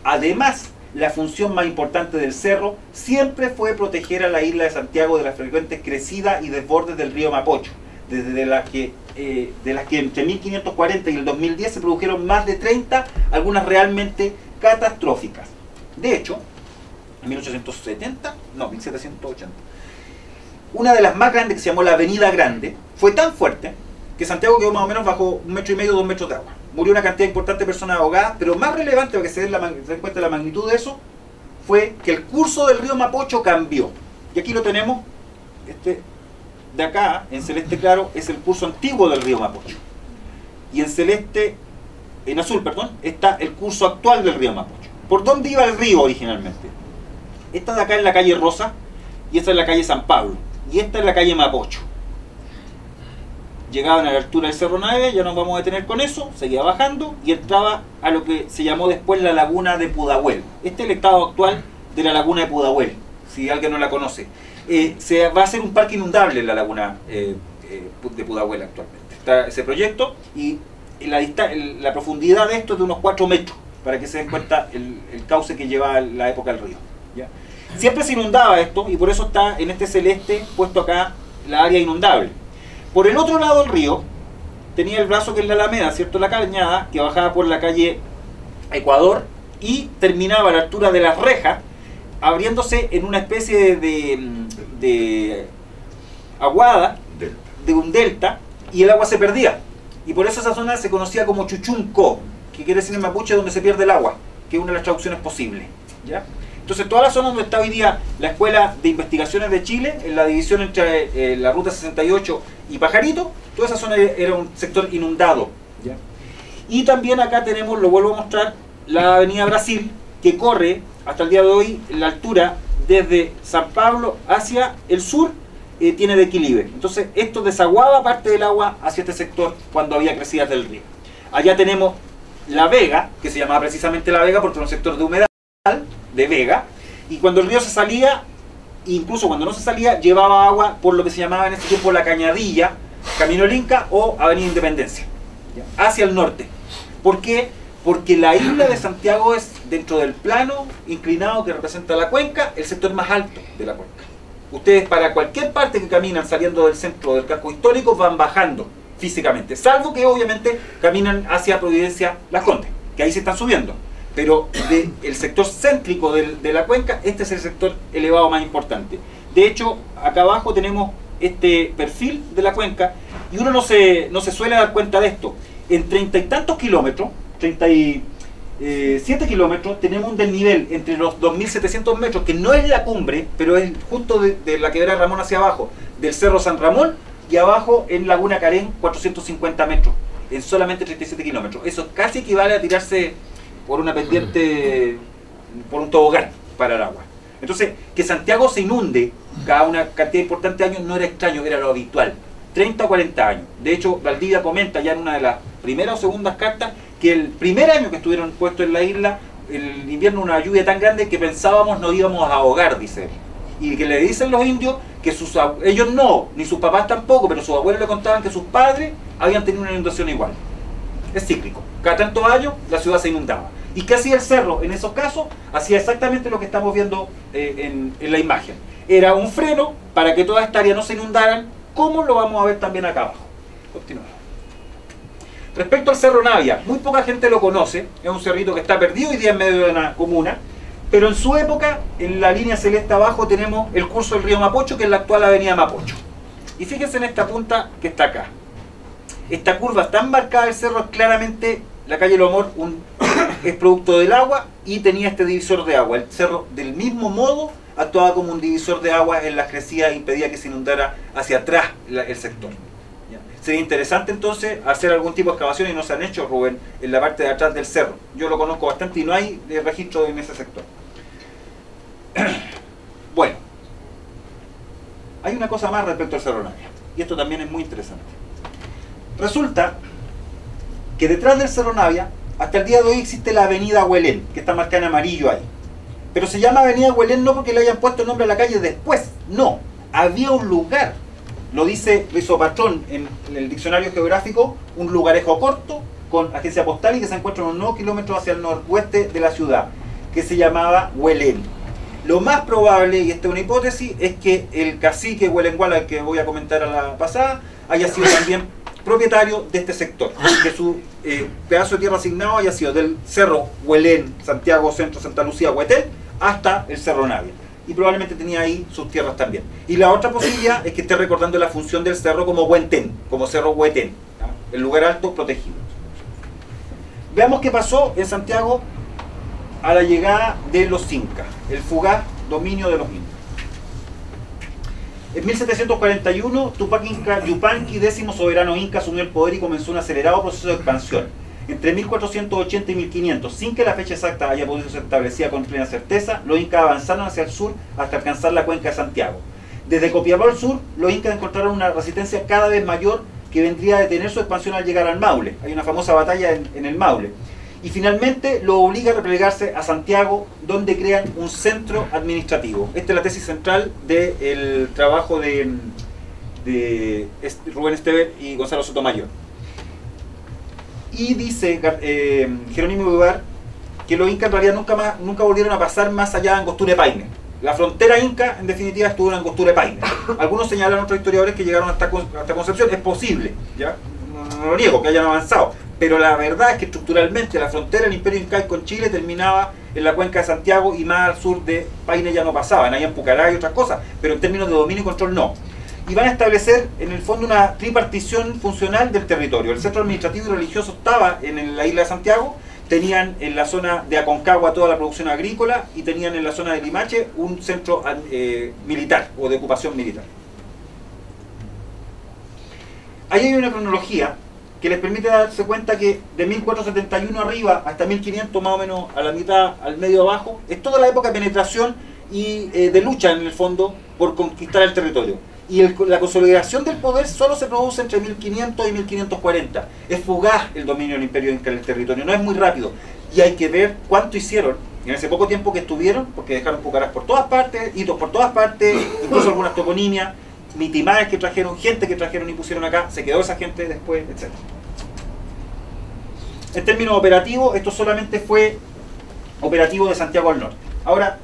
Además, la función más importante del cerro siempre fue proteger a la isla de Santiago de las frecuentes crecidas y desbordes del río Mapocho, de las que entre 1540 y el 2010 se produjeron más de 30, algunas realmente catastróficas. De hecho, en 1780, una de las más grandes, que se llamó la Avenida Grande, fue tan fuerte que Santiago quedó más o menos bajo 1,5 metros, 2 metros de agua. Murió una cantidad importante de personas ahogadas, pero más relevante para que se den cuenta de la magnitud de eso, fue que el curso del río Mapocho cambió. Y aquí lo tenemos, de acá, en celeste claro, es el curso antiguo del río Mapocho. Y en azul, está el curso actual del río Mapocho. ¿Por dónde iba el río originalmente? Esta de acá es la calle Rosa, y esta es la calle San Pablo, y esta es la calle Mapocho. Llegaban a la altura del Cerro Nave, ya nos vamos a detener con eso, seguía bajando y entraba a lo que se llamó después la laguna de Pudahuel. Este es el estado actual de la laguna de Pudahuel, si alguien no la conoce. Se va a hacer un parque inundable en la laguna de Pudahuel actualmente. Está ese proyecto y la profundidad de esto es de unos 4 metros, para que se den cuenta el cauce que lleva la época del río. ¿Ya? Siempre se inundaba esto y por eso está en este celeste puesto acá la área inundable. Por el otro lado del río tenía el brazo que es la Alameda, ¿cierto? La cañada que bajaba por la calle Ecuador y terminaba a la altura de las rejas, abriéndose en una especie de aguada, de un delta, y el agua se perdía. Y por eso esa zona se conocía como Chuchunco, que quiere decir en mapuche donde se pierde el agua, que es una de las traducciones posibles. ¿Ya? Entonces toda la zona donde está hoy día la Escuela de Investigaciones de Chile, en la división entre la Ruta 68 y Pajarito, toda esa zona era un sector inundado. ¿Ya? Y también acá tenemos, lo vuelvo a mostrar, la Avenida Brasil, que corre hasta el día de hoy la altura desde San Pablo hacia el sur, tiene declive. Entonces esto desaguaba parte del agua hacia este sector cuando había crecidas del río. Allá tenemos La Vega, que se llamaba precisamente La Vega porque era un sector de humedal, de Vega, y cuando el río se salía, incluso cuando no se salía, llevaba agua por lo que se llamaba en ese tiempo la Cañadilla, Camino del Inca o Avenida Independencia, ¿ya? Hacia el norte. ¿Por qué? Porque la isla de Santiago es, dentro del plano inclinado que representa la cuenca, el sector más alto de la cuenca. Ustedes para cualquier parte que caminan saliendo del centro del casco histórico van bajando físicamente, salvo que obviamente caminan hacia Providencia Las Condes. que ahí se están subiendo. Pero el sector céntrico de la cuenca, este es el sector elevado más importante. De hecho, acá abajo tenemos este perfil de la cuenca y uno no se suele dar cuenta de esto. En 30 y tantos kilómetros, 37 kilómetros, tenemos un desnivel entre los 2.700 metros, que no es la cumbre, pero es justo de la quebrada Ramón hacia abajo, del Cerro San Ramón, y abajo en Laguna Carén, 450 metros, en solamente 37 kilómetros. Eso casi equivale a tirarse por una pendiente, por un tobogán para el agua. Entonces, que Santiago se inunde cada una cantidad importante de años no era extraño, era lo habitual. 30 o 40 años. De hecho, Valdivia comenta ya en una de las primeras o segundas cartas que el primer año que estuvieron puestos en la isla, el invierno, una lluvia tan grande que pensábamos nos íbamos a ahogar, dice él. Y que le dicen los indios que ellos no, ni sus papás tampoco, pero sus abuelos le contaban que sus padres habían tenido una inundación igual. Es cíclico. Cada tantos años la ciudad se inundaba. ¿Y qué hacía el cerro? En esos casos hacía exactamente lo que estamos viendo en la imagen. Era un freno para que toda esta área no se inundaran, como lo vamos a ver también acá abajo. Continuamos. Respecto al Cerro Navia, muy poca gente lo conoce. Es un cerrito que está perdido hoy día en medio de una comuna, pero en su época, en la línea celeste abajo, tenemos el curso del río Mapocho, que es la actual avenida Mapocho. Y fíjense en esta punta que está acá. Esta curva tan marcada del cerro es claramente la calle Lomor, es producto del agua y tenía este divisor de agua. El cerro, del mismo modo, actuaba como un divisor de agua en las crecidas e impedía que se inundara hacia atrás el sector. ¿Ya? Sería interesante entonces hacer algún tipo de excavación, y no se han hecho, Rubén, en la parte de atrás del cerro. Yo lo conozco bastante y no hay registro en ese sector. Bueno, hay una cosa más respecto al Cerro Navia, y esto también es muy interesante. Resulta que detrás del Cerro Navia, hasta el día de hoy existe la avenida Huelén, que está marcada en amarillo ahí. Pero se llama avenida Huelén no porque le hayan puesto el nombre a la calle después, no. Había un lugar, lo dice Rizopatrón en el diccionario geográfico, un lugarejo corto con agencia postal y que se encuentra unos 9 kilómetros hacia el noroeste de la ciudad, que se llamaba Huelén. Lo más probable, y esta es una hipótesis, es que el cacique Huelenguala, al que voy a comentar a la pasada, haya sido también propietario de este sector, que su pedazo de tierra asignado haya sido del Cerro Huelén, Santiago Centro, Santa Lucía, Huetel, hasta el Cerro Navia. Y probablemente tenía ahí sus tierras también. Y la otra posibilidad es que esté recordando la función del cerro como Huentén, como Cerro Huetén, ¿ya? El lugar alto protegido. Veamos qué pasó en Santiago a la llegada de los incas, el fugaz dominio de los incas. En 1741, Tupac Inca Yupanqui, 10º soberano inca, asumió el poder y comenzó un acelerado proceso de expansión. Entre 1480 y 1500, sin que la fecha exacta haya podido ser establecida con plena certeza, los incas avanzaron hacia el sur hasta alcanzar la cuenca de Santiago. Desde Copiapó al sur, los incas encontraron una resistencia cada vez mayor que vendría a detener su expansión al llegar al Maule. Hay una famosa batalla en el Maule. Y finalmente lo obliga a replegarse a Santiago, donde crean un centro administrativo. Esta es la tesis central del trabajo de Rubén Estever y Gonzalo Sotomayor. Y dice Jerónimo Vivar que los incas en realidad nunca volvieron a pasar más allá de Angostura y Paine. La frontera inca, en definitiva, estuvo en Angostura y Paine. Algunos señalan, otros historiadores, que llegaron hasta Concepción. Es posible, ¿ya? No lo niego que hayan avanzado, pero la verdad es que estructuralmente la frontera del Imperio Incaico con Chile terminaba en la cuenca de Santiago, y más al sur de Paine ya no pasaban, ahí en Pucará y otras cosas, pero en términos de dominio y control no. Y van a establecer en el fondo una tripartición funcional del territorio. El centro administrativo y religioso estaba en la isla de Santiago, tenían en la zona de Aconcagua toda la producción agrícola, y tenían en la zona de Limache un centro militar o de ocupación militar. Ahí hay una cronología que les permite darse cuenta que de 1471 arriba hasta 1500, más o menos a la mitad, al medio abajo, es toda la época de penetración y de lucha en el fondo por conquistar el territorio. Y la consolidación del poder solo se produce entre 1500 y 1540. Es fugaz el dominio del Imperio Inca en el territorio, no es muy rápido. Y hay que ver cuánto hicieron en ese poco tiempo que estuvieron, porque dejaron Pucarás por todas partes, hitos por todas partes, incluso algunas toponimias, mitimaes que trajeron, gente que trajeron y pusieron acá, se quedó esa gente después, etc. En términos operativos, esto solamente fue operativo de Santiago al norte. Ahora,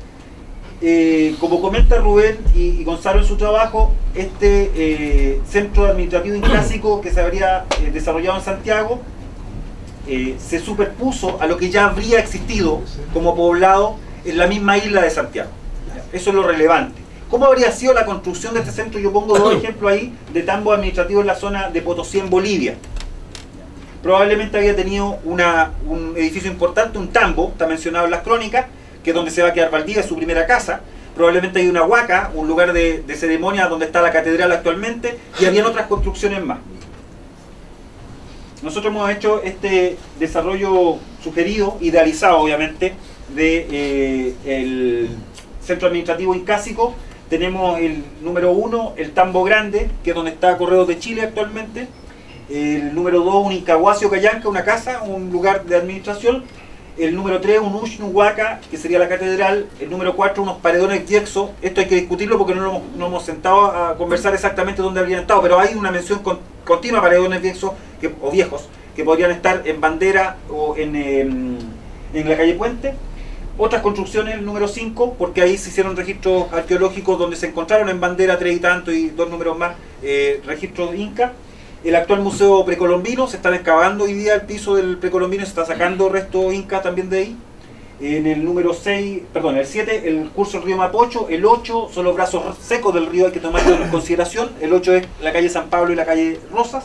como comenta Rubén y Gonzalo en su trabajo, este centro administrativo inclásico que se habría desarrollado en Santiago se superpuso a lo que ya habría existido como poblado en la misma isla de Santiago. Eso es lo relevante. ¿Cómo habría sido la construcción de este centro? Yo pongo dos ejemplos ahí de tambos administrativos en la zona de Potosí, en Bolivia. Probablemente había tenido un edificio importante, un tambo, está mencionado en las crónicas, que es donde se va a quedar Valdivia, es su primera casa. Probablemente hay una huaca, un lugar de ceremonia donde está la catedral actualmente, y habían otras construcciones más. Nosotros hemos hecho este desarrollo sugerido, idealizado obviamente, del centro administrativo incásico. Tenemos el número 1, el Tambo Grande, que es donde está Correos de Chile actualmente. El número 2, un Incahuacio Cayanca, una casa, un lugar de administración. El número 3, un Ushnuhuaca, que sería la catedral. El número 4, unos paredones Diexo. Esto hay que discutirlo porque no hemos sentado a conversar exactamente dónde habrían estado, pero hay una mención continua a paredones Diexo, o viejos, que podrían estar en Bandera o en la calle Puente. Otras construcciones, el número 5, porque ahí se hicieron registros arqueológicos donde se encontraron en Bandera 3 y tanto y 2 números más, registros inca. El actual museo precolombino, se están excavando hoy día el piso del precolombino, se está sacando restos inca también de ahí. En el número 6, perdón, el 7, el curso del río Mapocho. El 8 son los brazos secos del río, hay que tomarlo en consideración. El 8 es la calle San Pablo y la calle Rosas.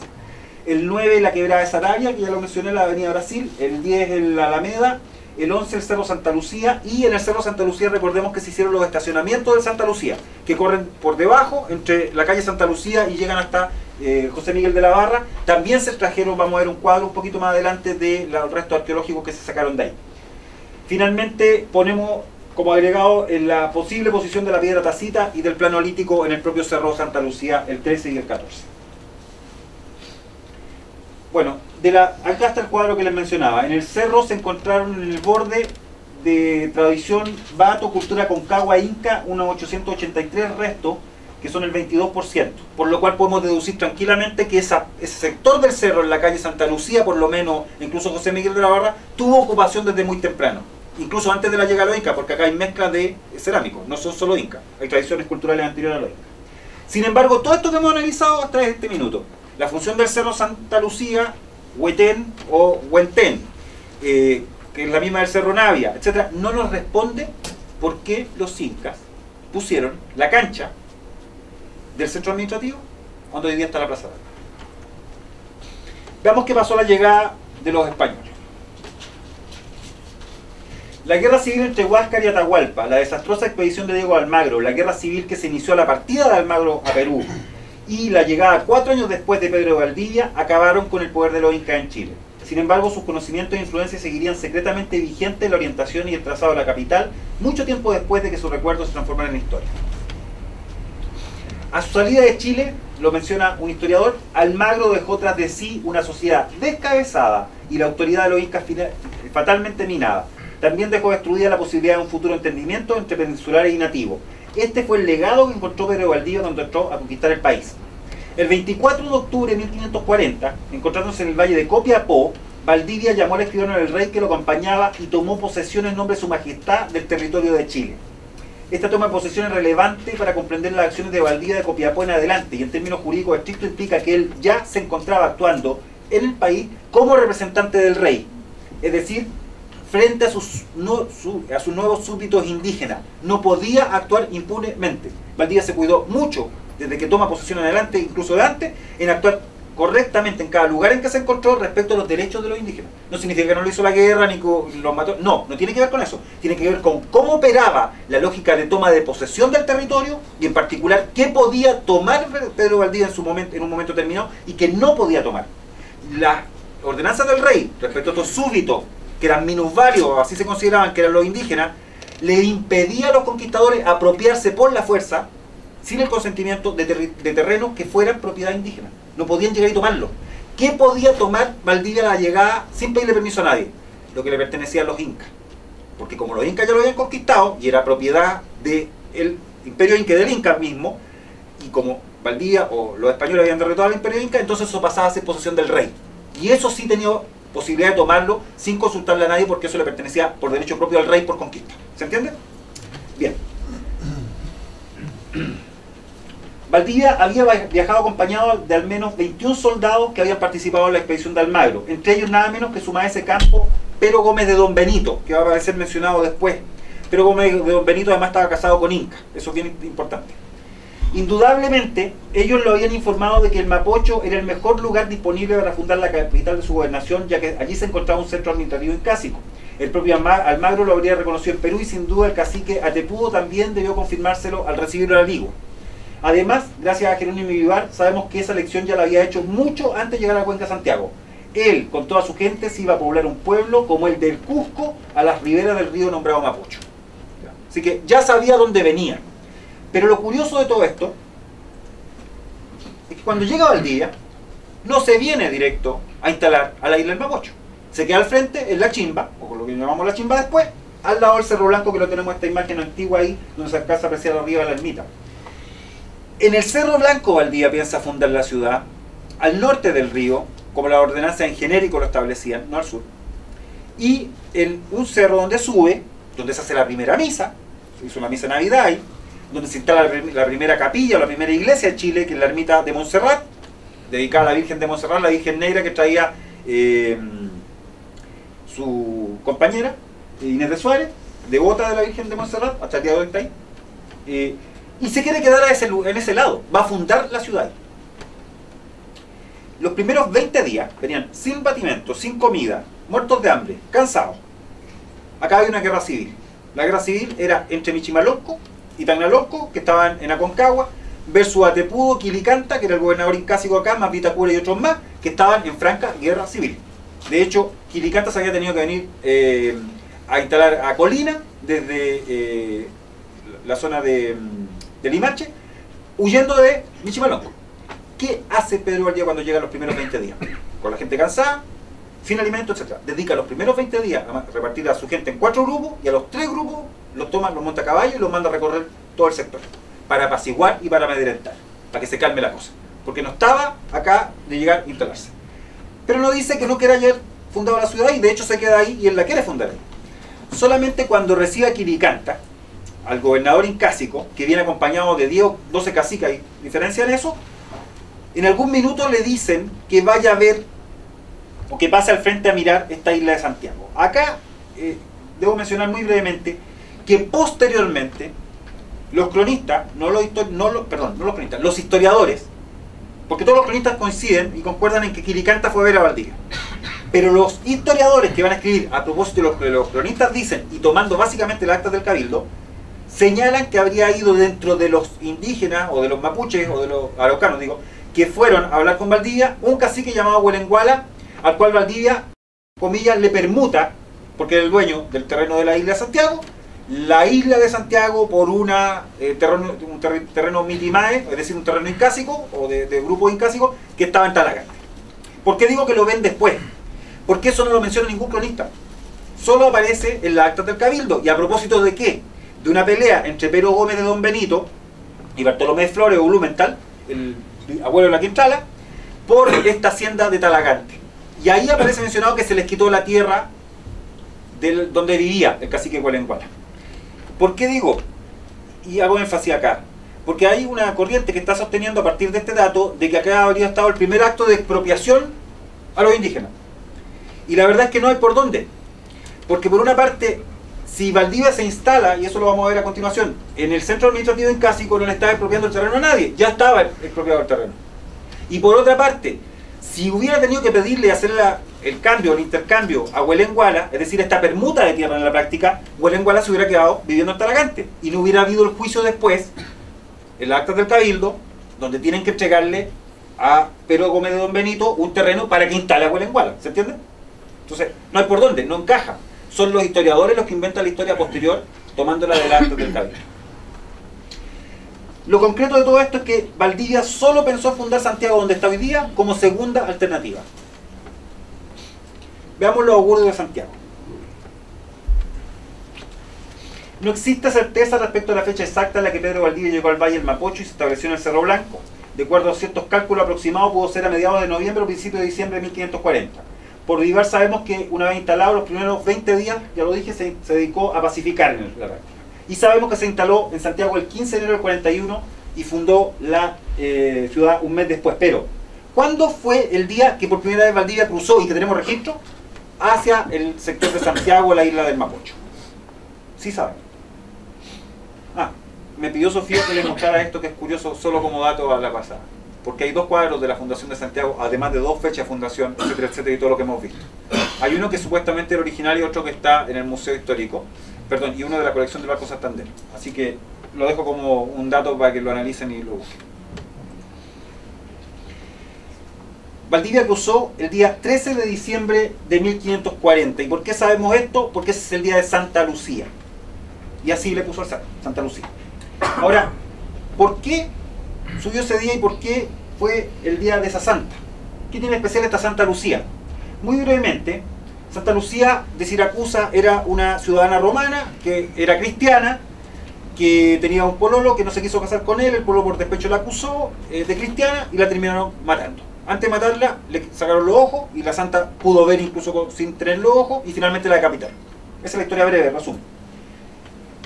El 9, la quebrada de Sarabia, que ya lo mencioné, la avenida Brasil. El 10, la Alameda. El 11, el Cerro Santa Lucía. Y en el Cerro Santa Lucía recordemos que se hicieron los estacionamientos del Santa Lucía, que corren por debajo, entre la calle Santa Lucía y llegan hasta José Miguel de la Barra. También se trajeron, vamos a ver un cuadro un poquito más adelante del resto arqueológico que se sacaron de ahí. Finalmente ponemos como agregado en la posible posición de la piedra tacita y del plano lítico en el propio Cerro Santa Lucía el 13 y el 14. Bueno, acá está el cuadro que les mencionaba. En el cerro se encontraron en el borde de tradición Bato, cultura concagua inca, unos 883 restos, que son el 22%, por lo cual podemos deducir tranquilamente que ese sector del cerro en la calle Santa Lucía, por lo menos, incluso José Miguel de la Barra, tuvo ocupación desde muy temprano, incluso antes de la llegada de los incas, porque acá hay mezcla de cerámicos, no son solo incas, hay tradiciones culturales anteriores a los incas. Sin embargo, todo esto que hemos analizado hasta este minuto, la función del cerro Santa Lucía, Huetén o Huentén, que es la misma del cerro Navia, etc., no nos responde por qué los incas pusieron la cancha del centro administrativo cuando hoy día está la plaza. Veamos qué pasó a la llegada de los españoles. La guerra civil entre Huáscar y Atahualpa, la desastrosa expedición de Diego de Almagro, la guerra civil que se inició a la partida de Almagro a Perú y la llegada 4 años después de Pedro de Valdivia acabaron con el poder de los incas en Chile. Sin embargo, sus conocimientos e influencias seguirían secretamente vigentes en la orientación y el trazado de la capital mucho tiempo después de que sus recuerdos se transformaran en historia. A su salida de Chile, lo menciona un historiador, Almagro dejó tras de sí una sociedad descabezada y la autoridad de los incas fatalmente minada. También dejó destruida la posibilidad de un futuro entendimiento entre peninsulares y nativos. Este fue el legado que encontró Pedro de Valdivia cuando entró a conquistar el país. El 24 de octubre de 1540, encontrándose en el valle de Copiapó, Valdivia llamó al escribano del rey que lo acompañaba y tomó posesión en nombre de su majestad del territorio de Chile. Esta toma de posesión es relevante para comprender las acciones de Valdivia de Copiapó en adelante y en términos jurídicos estrictos implica que él ya se encontraba actuando en el país como representante del rey, es decir, frente a sus nuevos súbditos indígenas. No podía actuar impunemente. Valdivia se cuidó mucho desde que toma posesión en adelante, incluso de antes, en actuar correctamente en cada lugar en que se encontró respecto a los derechos de los indígenas. No significa que no le hizo la guerra ni los mató, no tiene que ver con eso, tiene que ver con cómo operaba la lógica de toma de posesión del territorio y en particular qué podía tomar Pedro Valdivia en un momento determinado y que no podía tomar. Las ordenanzas del rey respecto a estos súbditos, que eran minusválidos, así se consideraban que eran los indígenas, le impedía a los conquistadores apropiarse por la fuerza, sin el consentimiento de terrenos que fueran propiedad indígena. No podían llegar y tomarlo. ¿Qué podía tomar Valdivia a la llegada sin pedirle permiso a nadie? Lo que le pertenecía a los incas. Porque como los incas ya lo habían conquistado y era propiedad del imperio inca, del inca mismo, y como Valdivia o los españoles habían derrotado al imperio inca, entonces eso pasaba a ser posesión del rey. Y eso sí tenía posibilidad de tomarlo sin consultarle a nadie porque eso le pertenecía por derecho propio al rey por conquista. ¿Se entiende? Bien. Valdivia había viajado acompañado de al menos 21 soldados que habían participado en la expedición de Almagro, entre ellos nada menos que su maese campo Pero Gómez de Don Benito, que va a aparecer mencionado después. Pero Gómez de Don Benito además estaba casado con Inca, eso es bien importante. Indudablemente, ellos lo habían informado de que el Mapocho era el mejor lugar disponible para fundar la capital de su gobernación, ya que allí se encontraba un centro administrativo incásico. El propio Almagro lo habría reconocido en Perú y sin duda el cacique Atepudo también debió confirmárselo al recibirlo al Vigo. Además, gracias a Jerónimo Vivar, sabemos que esa elección ya la había hecho mucho antes de llegar a Cuenca Santiago. Él, con toda su gente, se iba a poblar un pueblo como el del Cusco, a las riberas del río nombrado Mapocho. Así que ya sabía dónde venía. Pero lo curioso de todo esto es que cuando llega a Valdivia, no se viene directo a instalar a la isla del Mapocho. Se queda al frente, en la chimba, o lo que llamamos la chimba después, al lado del Cerro Blanco, que lo tenemos esta imagen antigua ahí, donde se alcanza a apreciar arriba de la ermita. En el Cerro Blanco Valdivia piensa fundar la ciudad, al norte del río, como las ordenanzas en genérico lo establecían, no al sur, y en un cerro donde sube, donde se hace la primera misa, se hizo una misa de Navidad ahí, donde se instala la primera capilla, la primera iglesia de Chile, que es la ermita de Montserrat, dedicada a la Virgen de Montserrat, la Virgen Negra que traía su compañera, Inés de Suárez, devota de la Virgen de Montserrat, hasta el día de hoy está ahí. Y se quiere quedar en ese lado, va a fundar la ciudad. Los primeros 20 días venían sin batimento, sin comida, muertos de hambre, cansados. Acá había una guerra civil. La guerra civil era entre Michimalonco y Tacnalonco, que estaban en Aconcagua, versus Atepudo, Quilicanta, que era el gobernador incásico acá, más Vitacura y otros más, que estaban en franca guerra civil. De hecho, Quilicanta se había tenido que venir a instalar a Colina desde la zona de Limache, huyendo de Michimalonco. ¿Qué hace Pedro Valdivia cuando llega los primeros 20 días? Con la gente cansada, sin alimento, etc. Dedica los primeros 20 días a repartir a su gente en 4 grupos, y a los 3 grupos los toma, los monta a caballo y los manda a recorrer todo el sector, para apaciguar y para amedrentar, para que se calme la cosa. Porque no estaba acá de llegar a instalarse. Pero no dice que no quiera haber fundado la ciudad, y de hecho se queda ahí y él la quiere fundar ahí. Solamente cuando recibe a Quilicanta, al gobernador incásico, que viene acompañado de 10 o 12 caciques, hay diferencia en eso, en algún minuto le dicen que vaya a ver o que pase al frente a mirar esta isla de Santiago. Acá debo mencionar muy brevemente que posteriormente los cronistas, los historiadores, porque todos los cronistas coinciden y concuerdan en que Quilicanta fue a ver a Valdivia, pero los historiadores que van a escribir a propósito de lo que los cronistas dicen, y tomando básicamente las actas del Cabildo, señalan que habría ido dentro de los indígenas o de los mapuches o de los araucanos, que fueron a hablar con Valdivia, un cacique llamado Huelenguala, al cual Valdivia, comillas, le permuta, porque era el dueño del terreno de la isla de Santiago, la isla de Santiago por un terreno mitimae, es decir, un terreno incásico o de grupo incásico que estaba en Talagante. ¿Por qué digo que lo ven después? Porque eso no lo menciona ningún cronista. Solo aparece en las actas del Cabildo. ¿Y a propósito de qué? De una pelea entre Pero Gómez de Don Benito y Bartolomé Flores o Blumenthal, el abuelo de la Quintrala, por esta hacienda de Talagante. Y ahí aparece mencionado que se les quitó la tierra donde vivía el cacique Huelenguala. ¿Por qué digo? Y hago énfasis acá. Porque hay una corriente que está sosteniendo a partir de este dato de que acá habría estado el primer acto de expropiación a los indígenas. Y la verdad es que no hay por dónde. Porque por una parte, si Valdivia se instala, y eso lo vamos a ver a continuación, en el centro administrativo incásico no le estaba expropiando el terreno a nadie, ya estaba expropiado el terreno. Y por otra parte, si hubiera tenido que pedirle hacer el cambio, el intercambio a Huelenguala, es decir, esta permuta de tierra en la práctica, Huelenguala se hubiera quedado viviendo en Talagante y no hubiera habido el juicio después, en las actas del Cabildo, donde tienen que entregarle a Pero Gómez de Don Benito un terreno para que instale a Huelenguala, ¿se entiende? Entonces, no hay por dónde, no encaja. Son los historiadores los que inventan la historia posterior, tomándola de las actas del Cabildo. Lo concreto de todo esto es que Valdivia solo pensó fundar Santiago donde está hoy día como segunda alternativa. Veamos los augurios de Santiago. No existe certeza respecto a la fecha exacta en la que Pedro Valdivia llegó al Valle del Mapocho y se estableció en el Cerro Blanco. De acuerdo a ciertos cálculos aproximados, pudo ser a mediados de noviembre o principios de diciembre de 1540. Por Vivar sabemos que una vez instalado los primeros 20 días, ya lo dije, se dedicó a pacificar en la práctica. Y sabemos que se instaló en Santiago el 15 de enero del 41 y fundó la ciudad un mes después. Pero, ¿cuándo fue el día que por primera vez Valdivia cruzó, y que tenemos registro, hacia el sector de Santiago, la isla del Mapocho? Sí saben. Me pidió Sofía que les mostrara esto, que es curioso, solo como dato a la pasada. Porque hay dos cuadros de la Fundación de Santiago, además de dos fechas de fundación, etcétera, etcétera, y todo lo que hemos visto. Hay uno que supuestamente era original y otro que está en el Museo Histórico, perdón, y uno de la colección del Barco Santander. Así que lo dejo como un dato para que lo analicen y lo busquen. Valdivia cruzó el día 13 de diciembre de 1540. ¿Y por qué sabemos esto? Porque ese es el día de Santa Lucía. Y así le puso al santo, Santa Lucía. Ahora, ¿por qué subió ese día y por qué fue el día de esa santa? ¿Qué tiene especial esta Santa Lucía? Muy brevemente, Santa Lucía de Siracusa era una ciudadana romana que era cristiana, que tenía un pololo que no se quiso casar con él, el pololo por despecho la acusó de cristiana y la terminaron matando. Antes de matarla, le sacaron los ojos y la santa pudo ver incluso sin tener los ojos y finalmente la decapitaron. Esa es la historia breve, resumen.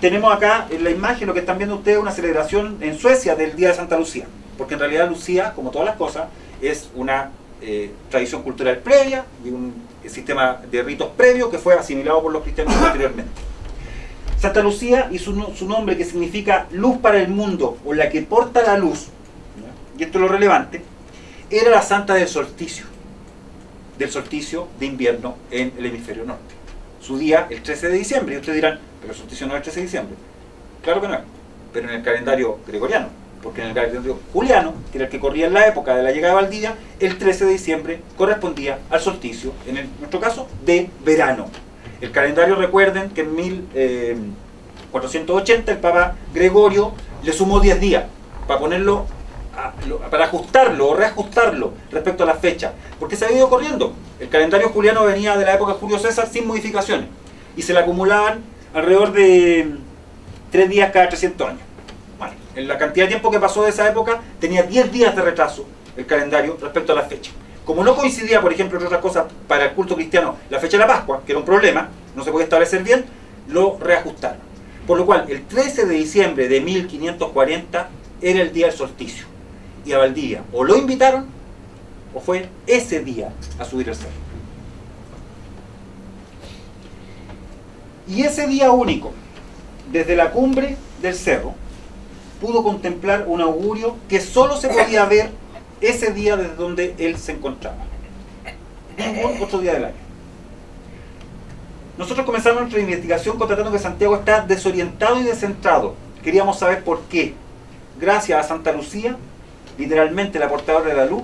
Tenemos acá en la imagen, lo que están viendo ustedes, una celebración en Suecia del Día de Santa Lucía. Porque en realidad Lucía, como todas las cosas, es una tradición cultural previa y un sistema de ritos previo que fue asimilado por los cristianos posteriormente. Santa Lucía y su nombre, que significa luz para el mundo o la que porta la luz, y esto es lo relevante, era la santa del solsticio de invierno en el hemisferio norte. Su día, el 13 de diciembre, y ustedes dirán, pero el solsticio no es el 13 de diciembre. Claro que no es, pero en el calendario gregoriano, porque en el calendario juliano, que era el que corría en la época de la llegada de Valdivia, el 13 de diciembre correspondía al solsticio, en nuestro caso, de verano. El calendario, recuerden que en 1480 el Papa Gregorio le sumó 10 días para ponerlo, para ajustarlo o reajustarlo respecto a la fecha, porque se había ido corriendo. El calendario juliano venía de la época de Julio César sin modificaciones y se le acumulaban alrededor de 3 días cada 300 años. Bueno, en la cantidad de tiempo que pasó de esa época tenía 10 días de retraso el calendario respecto a la fecha. Como no coincidía, por ejemplo, entre otras cosas, para el culto cristiano, la fecha de la Pascua, que era un problema, no se podía establecer bien, lo reajustaron. Por lo cual, el 13 de diciembre de 1540 era el día del solsticio. Y a Valdivia o lo invitaron, o fue ese día a subir el cerro. Y ese día único, desde la cumbre del cerro, pudo contemplar un augurio que solo se podía ver ese día desde donde él se encontraba. Ningún otro día del año. Nosotros comenzamos nuestra investigación constatando que Santiago está desorientado y descentrado. Queríamos saber por qué. Gracias a Santa Lucía, literalmente la portadora de la luz,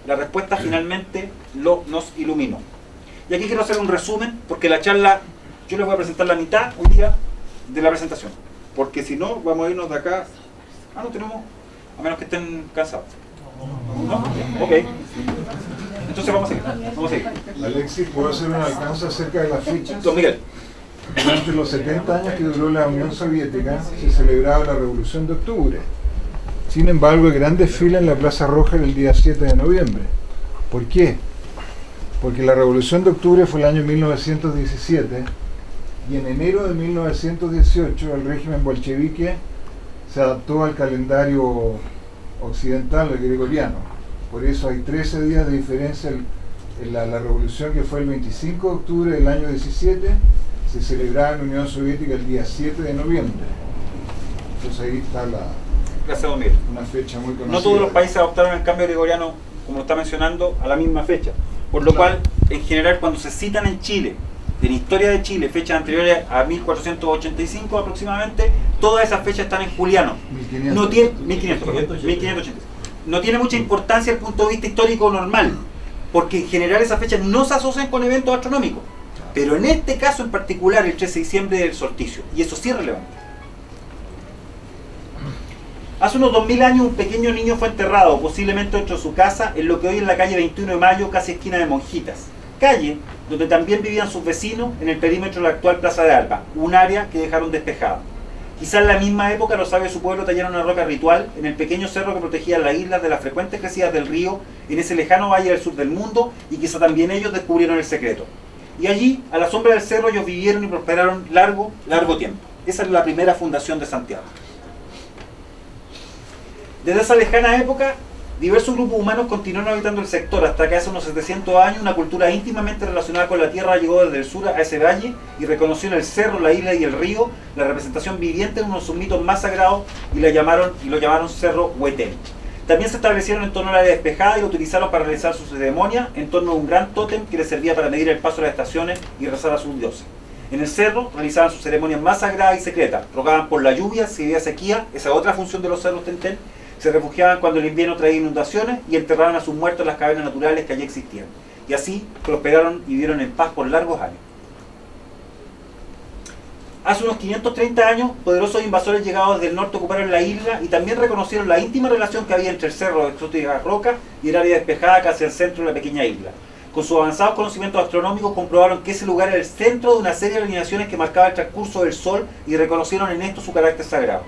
la respuesta finalmente nos iluminó. Y aquí quiero hacer un resumen, porque la charla, yo les voy a presentar la mitad hoy día de la presentación. Porque si no, vamos a irnos de acá. No tenemos, a menos que estén cansados. ¿No? Ok. Entonces vamos a seguir. Alexis, ¿puedo hacer un alcance acerca de las fechas? Don Miguel. Durante los 70 años que duró la Unión Soviética, se celebraba la Revolución de Octubre. Sin embargo, el gran desfile en la Plaza Roja era el día 7 de noviembre. ¿Por qué? Porque la Revolución de Octubre fue el año 1917 y en enero de 1918 el régimen bolchevique se adaptó al calendario occidental, el gregoriano. Por eso hay 13 días de diferencia en la revolución, que fue el 25 de octubre del año 17, se celebraba en la Unión Soviética el día 7 de noviembre. Entonces ahí está Gracias, don Miguel. Una fecha muy conocida. No todos los países adoptaron el cambio gregoriano, como lo está mencionando, a la misma fecha. Por lo cual, en general, cuando se citan en Chile, en historia de Chile, fechas anteriores a 1485 aproximadamente, todas esas fechas están en juliano. 1585. No tiene mucha importancia desde el punto de vista histórico normal, porque en general esas fechas no se asocian con eventos astronómicos. Pero en este caso en particular, el 13 de diciembre del solsticio, y eso sí es relevante. Hace unos 2000 años un pequeño niño fue enterrado, posiblemente dentro de su casa, en lo que hoy es la calle 21 de Mayo, casi esquina de Monjitas. Calle donde también vivían sus vecinos en el perímetro de la actual Plaza de Alba, un área que dejaron despejada. Quizá en la misma época los sabios de su pueblo tallaron una roca ritual en el pequeño cerro que protegía las islas de las frecuentes crecidas del río en ese lejano valle del sur del mundo, y quizá también ellos descubrieron el secreto. Y allí, a la sombra del cerro, ellos vivieron y prosperaron largo tiempo. Esa es la primera fundación de Santiago. Desde esa lejana época, diversos grupos humanos continuaron habitando el sector, hasta que hace unos 700 años una cultura íntimamente relacionada con la tierra llegó desde el sur a ese valle y reconoció en el cerro, la isla y el río la representación viviente de uno de sus mitos más sagrados y lo llamaron Cerro Huetén. También se establecieron en torno al área despejada y lo utilizaron para realizar sus ceremonias en torno a un gran tótem que les servía para medir el paso de las estaciones y rezar a sus dioses. En el cerro realizaban sus ceremonias más sagradas y secretas, rogaban por la lluvia si había sequía, esa otra función de los cerros Tentén. Se refugiaban cuando el invierno traía inundaciones y enterraban a sus muertos en las cavernas naturales que allí existían. Y así prosperaron y vivieron en paz por largos años. Hace unos 530 años, poderosos invasores llegados del norte ocuparon la isla y también reconocieron la íntima relación que había entre el cerro de exóticas rocas y el área despejada casi al centro de la pequeña isla. Con sus avanzados conocimientos astronómicos comprobaron que ese lugar era el centro de una serie de alineaciones que marcaba el transcurso del Sol y reconocieron en esto su carácter sagrado.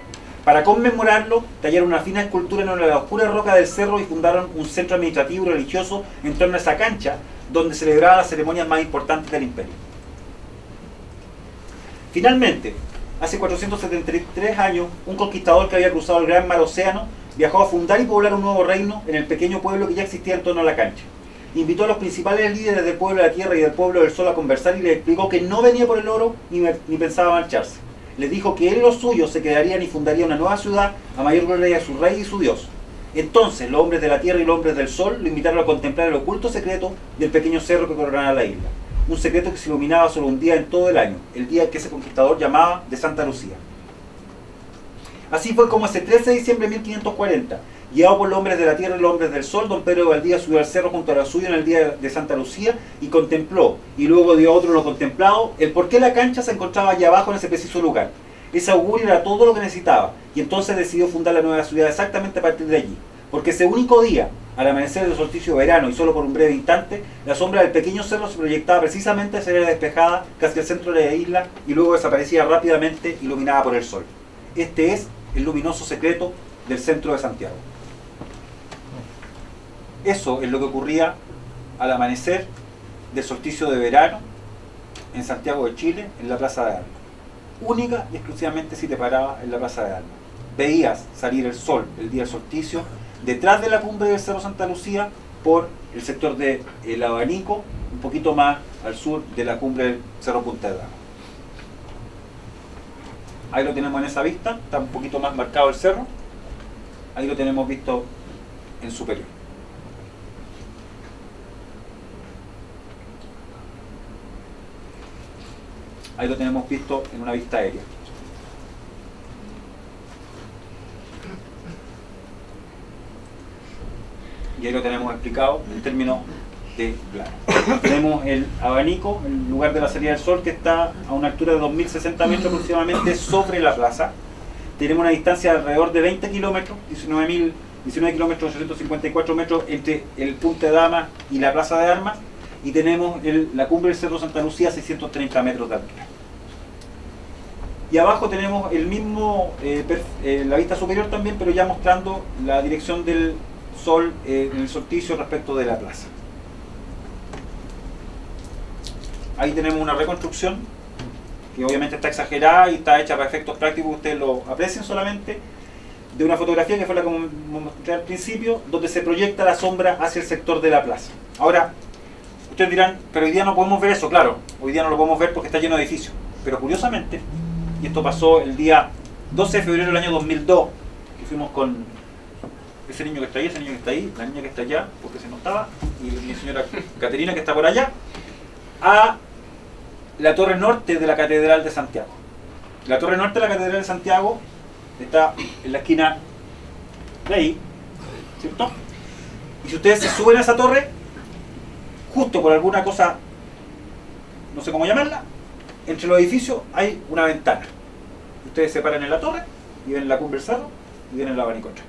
Para conmemorarlo, tallaron una fina escultura en una de las oscuras rocas del cerro y fundaron un centro administrativo y religioso en torno a esa cancha, donde celebraban las ceremonias más importantes del imperio. Finalmente, hace 473 años, un conquistador que había cruzado el gran mar Océano viajó a fundar y poblar un nuevo reino en el pequeño pueblo que ya existía en torno a la cancha. Invitó a los principales líderes del pueblo de la tierra y del pueblo del sol a conversar y les explicó que no venía por el oro ni pensaba marcharse. Les dijo que él y los suyos se quedarían y fundaría una nueva ciudad a mayor gloria de su rey y su dios. Entonces los hombres de la tierra y los hombres del sol lo invitaron a contemplar el oculto secreto del pequeño cerro que coronaba la isla. Un secreto que se iluminaba solo un día en todo el año, el día que ese conquistador llamaba de Santa Lucía. Así fue como ese 13 de diciembre de 1540, guiado por los hombres de la tierra y los hombres del sol, don Pedro de Valdía subió al cerro junto a la suya en el día de Santa Lucía y contempló, y luego dio a otro lo contemplado, el por qué la cancha se encontraba allá abajo en ese preciso lugar. Ese augurio era todo lo que necesitaba, y entonces decidió fundar la nueva ciudad exactamente a partir de allí, porque ese único día, al amanecer del solsticio de verano y solo por un breve instante, la sombra del pequeño cerro se proyectaba precisamente hacia la despejada, casi al centro de la isla, y luego desaparecía rápidamente, iluminada por el sol. Este es el luminoso secreto del centro de Santiago. Eso es lo que ocurría al amanecer del solsticio de verano en Santiago de Chile, en la Plaza de Armas. Única y exclusivamente si te parabas en la Plaza de Armas. Veías salir el sol el día del solsticio detrás de la cumbre del Cerro Santa Lucía por el sector del Abanico, un poquito más al sur de la cumbre del Cerro Punta de Damas. Ahí lo tenemos en esa vista, está un poquito más marcado el cerro. Ahí lo tenemos visto en superior. Ahí lo tenemos visto en una vista aérea. Y ahí lo tenemos explicado en términos de plano. Tenemos el abanico, el lugar de la salida del sol, que está a una altura de 2060 metros aproximadamente sobre la plaza. Tenemos una distancia de alrededor de 20 kilómetros, 19 kilómetros 854 metros entre el Punta de Damas y la Plaza de Armas. Y tenemos la cumbre del Cerro Santa Lucía a 630 metros de altura. Y abajo tenemos el mismo, la vista superior también, pero ya mostrando la dirección del sol en el solsticio respecto de la plaza. Ahí tenemos una reconstrucción que obviamente está exagerada y está hecha para efectos prácticos, ustedes lo aprecien solamente, de una fotografía que fue la que mostré al principio, donde se proyecta la sombra hacia el sector de la plaza. Ahora, ustedes dirán, pero hoy día no podemos ver eso. Claro, hoy día no lo podemos ver porque está lleno de edificios, pero curiosamente, y esto pasó el día 12 de febrero del año 2002, que fuimos con ese niño que está ahí, ese niño que está ahí, la niña que está allá, porque se notaba, y mi señora Caterina que está por allá, a la torre norte de la Catedral de Santiago. La torre norte de la Catedral de Santiago está en la esquina de ahí, ¿cierto? Y si ustedes se suben a esa torre, justo por alguna cosa, no sé cómo llamarla, entre los edificios hay una ventana. Ustedes se paran en la torre y ven la cumbre del cerro y ven el abanico atrás.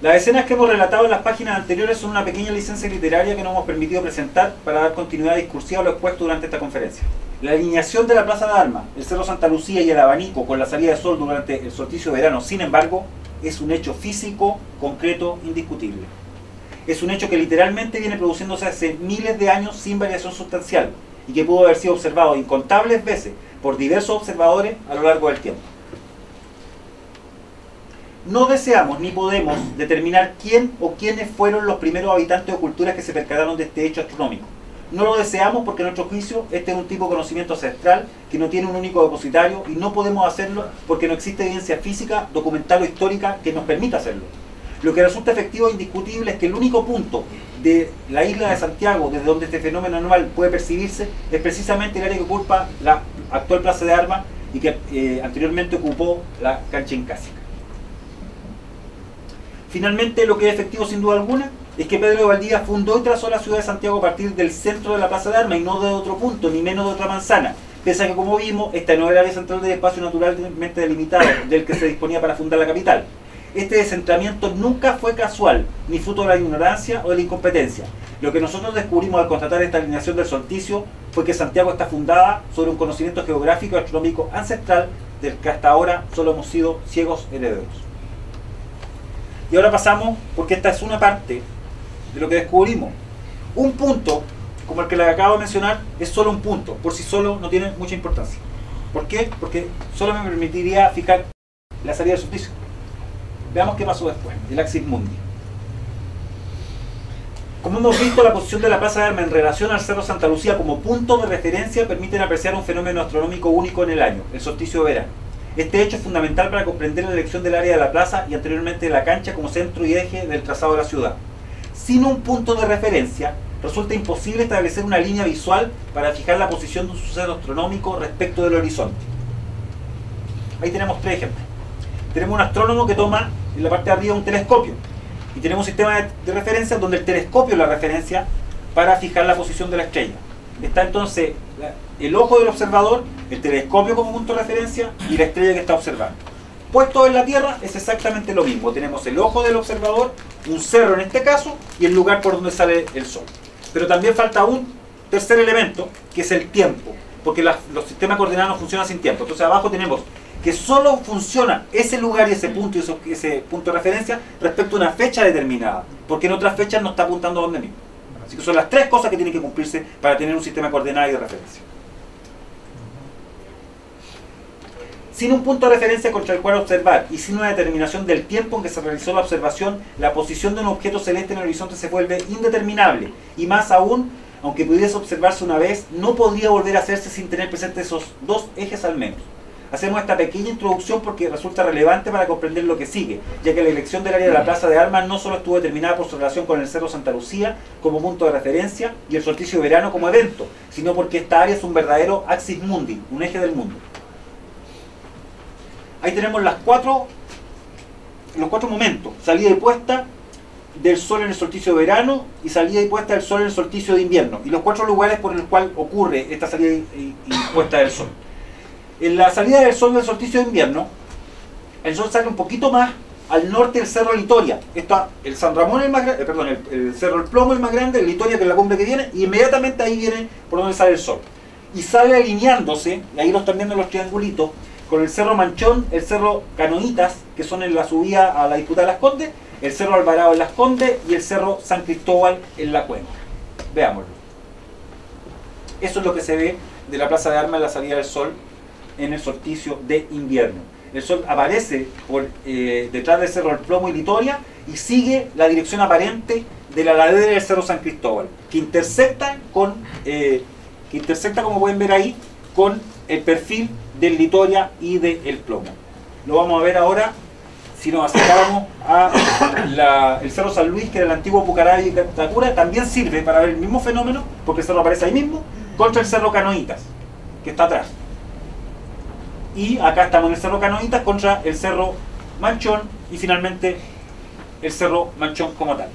Las escenas que hemos relatado en las páginas anteriores son una pequeña licencia literaria que nos hemos permitido presentar para dar continuidad discursiva a lo expuesto durante esta conferencia. La alineación de la Plaza de Armas, el Cerro Santa Lucía y el abanico con la salida de sol durante el solsticio de verano, sin embargo, es un hecho físico, concreto, indiscutible. Es un hecho que literalmente viene produciéndose hace miles de años sin variación sustancial. y que pudo haber sido observado incontables veces por diversos observadores a lo largo del tiempo. No deseamos ni podemos determinar quién o quiénes fueron los primeros habitantes o culturas que se percataron de este hecho astronómico. No lo deseamos porque, en nuestro juicio, este es un tipo de conocimiento ancestral que no tiene un único depositario, y no podemos hacerlo porque no existe evidencia física, documental o histórica que nos permita hacerlo. Lo que resulta efectivo e indiscutible es que el único punto de la isla de Santiago desde donde este fenómeno anual puede percibirse es precisamente el área que ocupa la actual Plaza de Armas y que anteriormente ocupó la cancha incásica. Finalmente, lo que es efectivo sin duda alguna es que Pedro de Valdivia fundó y trazó la ciudad de Santiago a partir del centro de la Plaza de Armas y no de otro punto, ni menos de otra manzana, pese a que, como vimos, esta no era el área central del espacio naturalmente delimitado del que se disponía para fundar la capital. Este descentramiento nunca fue casual, ni fruto de la ignorancia o de la incompetencia. Lo que nosotros descubrimos al constatar esta alineación del solsticio fue que Santiago está fundada sobre un conocimiento geográfico y astronómico ancestral del que hasta ahora solo hemos sido ciegos herederos. Y ahora pasamos, porque esta es una parte de lo que descubrimos. Un punto, como el que les acabo de mencionar, es solo un punto. Por sí solo no tiene mucha importancia. ¿Por qué? Porque solo me permitiría fijar la salida del solsticio. Veamos qué pasó después, el Axis Mundi. Como hemos visto, la posición de la Plaza de Armas en relación al Cerro Santa Lucía como punto de referencia permiten apreciar un fenómeno astronómico único en el año, el solsticio de verano. Este hecho es fundamental para comprender la elección del área de la plaza y anteriormente de la cancha como centro y eje del trazado de la ciudad. Sin un punto de referencia, resulta imposible establecer una línea visual para fijar la posición de un suceso astronómico respecto del horizonte. Ahí tenemos tres ejemplos. Tenemos un astrónomo que toma en la parte de arriba un telescopio, y tenemos un sistema de referencia donde el telescopio es la referencia para fijar la posición de la estrella. Está entonces el ojo del observador, el telescopio como punto de referencia y la estrella que está observando. Puesto en la Tierra es exactamente lo mismo. Tenemos el ojo del observador, un cerro en este caso, y el lugar por donde sale el sol. Pero también falta un tercer elemento, que es el tiempo, porque los sistemas coordenados no funcionan sin tiempo. Entonces abajo tenemos que solo funciona ese lugar y ese punto de referencia respecto a una fecha determinada, porque en otras fechas no está apuntando a donde mismo. Así que son las tres cosas que tienen que cumplirse para tener un sistema coordenado y de referencia. Sin un punto de referencia contra el cual observar y sin una determinación del tiempo en que se realizó la observación, la posición de un objeto celeste en el horizonte se vuelve indeterminable, y más aún, aunque pudiese observarse una vez, no podría volver a hacerse sin tener presentes esos dos ejes al menos. Hacemos esta pequeña introducción porque resulta relevante para comprender lo que sigue, ya que la elección del área de la Plaza de Armas no solo estuvo determinada por su relación con el Cerro Santa Lucía como punto de referencia y el solsticio de verano como evento, sino porque esta área es un verdadero axis mundi, un eje del mundo. Ahí tenemos los cuatro momentos: salida y puesta del sol en el solsticio de verano y salida y puesta del sol en el solsticio de invierno, y los cuatro lugares por los cuales ocurre esta salida y puesta del sol. En la salida del sol del solsticio de invierno, el sol sale un poquito más al norte del Cerro Litoria. Está el San Ramón, el Cerro El Plomo, el más grande, el Litoria, que es la cumbre que viene, y inmediatamente ahí viene por donde sale el sol. Y sale alineándose, y ahí lo están viendo los triangulitos, con el Cerro Manchón, el Cerro Canoitas, que son en la subida a la disputa de Las Condes, el Cerro Alvarado en Las Condes y el Cerro San Cristóbal en la Cuenca. Veámoslo. Eso es lo que se ve de la Plaza de Armas en la salida del sol en el solsticio de invierno. El sol aparece detrás del Cerro El Plomo y Litoria y sigue la dirección aparente de la ladera del Cerro San Cristóbal, que intersecta, como pueden ver ahí, con el perfil del Litoria y del Plomo. Lo vamos a ver ahora si nos acercáramos a el Cerro San Luis, que era el antiguo Pucará y Catacura. También sirve para ver el mismo fenómeno, porque el cerro aparece ahí mismo, contra el Cerro Canoitas, que está atrás. Y acá estamos en el Cerro Canoitas contra el Cerro Manchón y finalmente el Cerro Manchón como tal.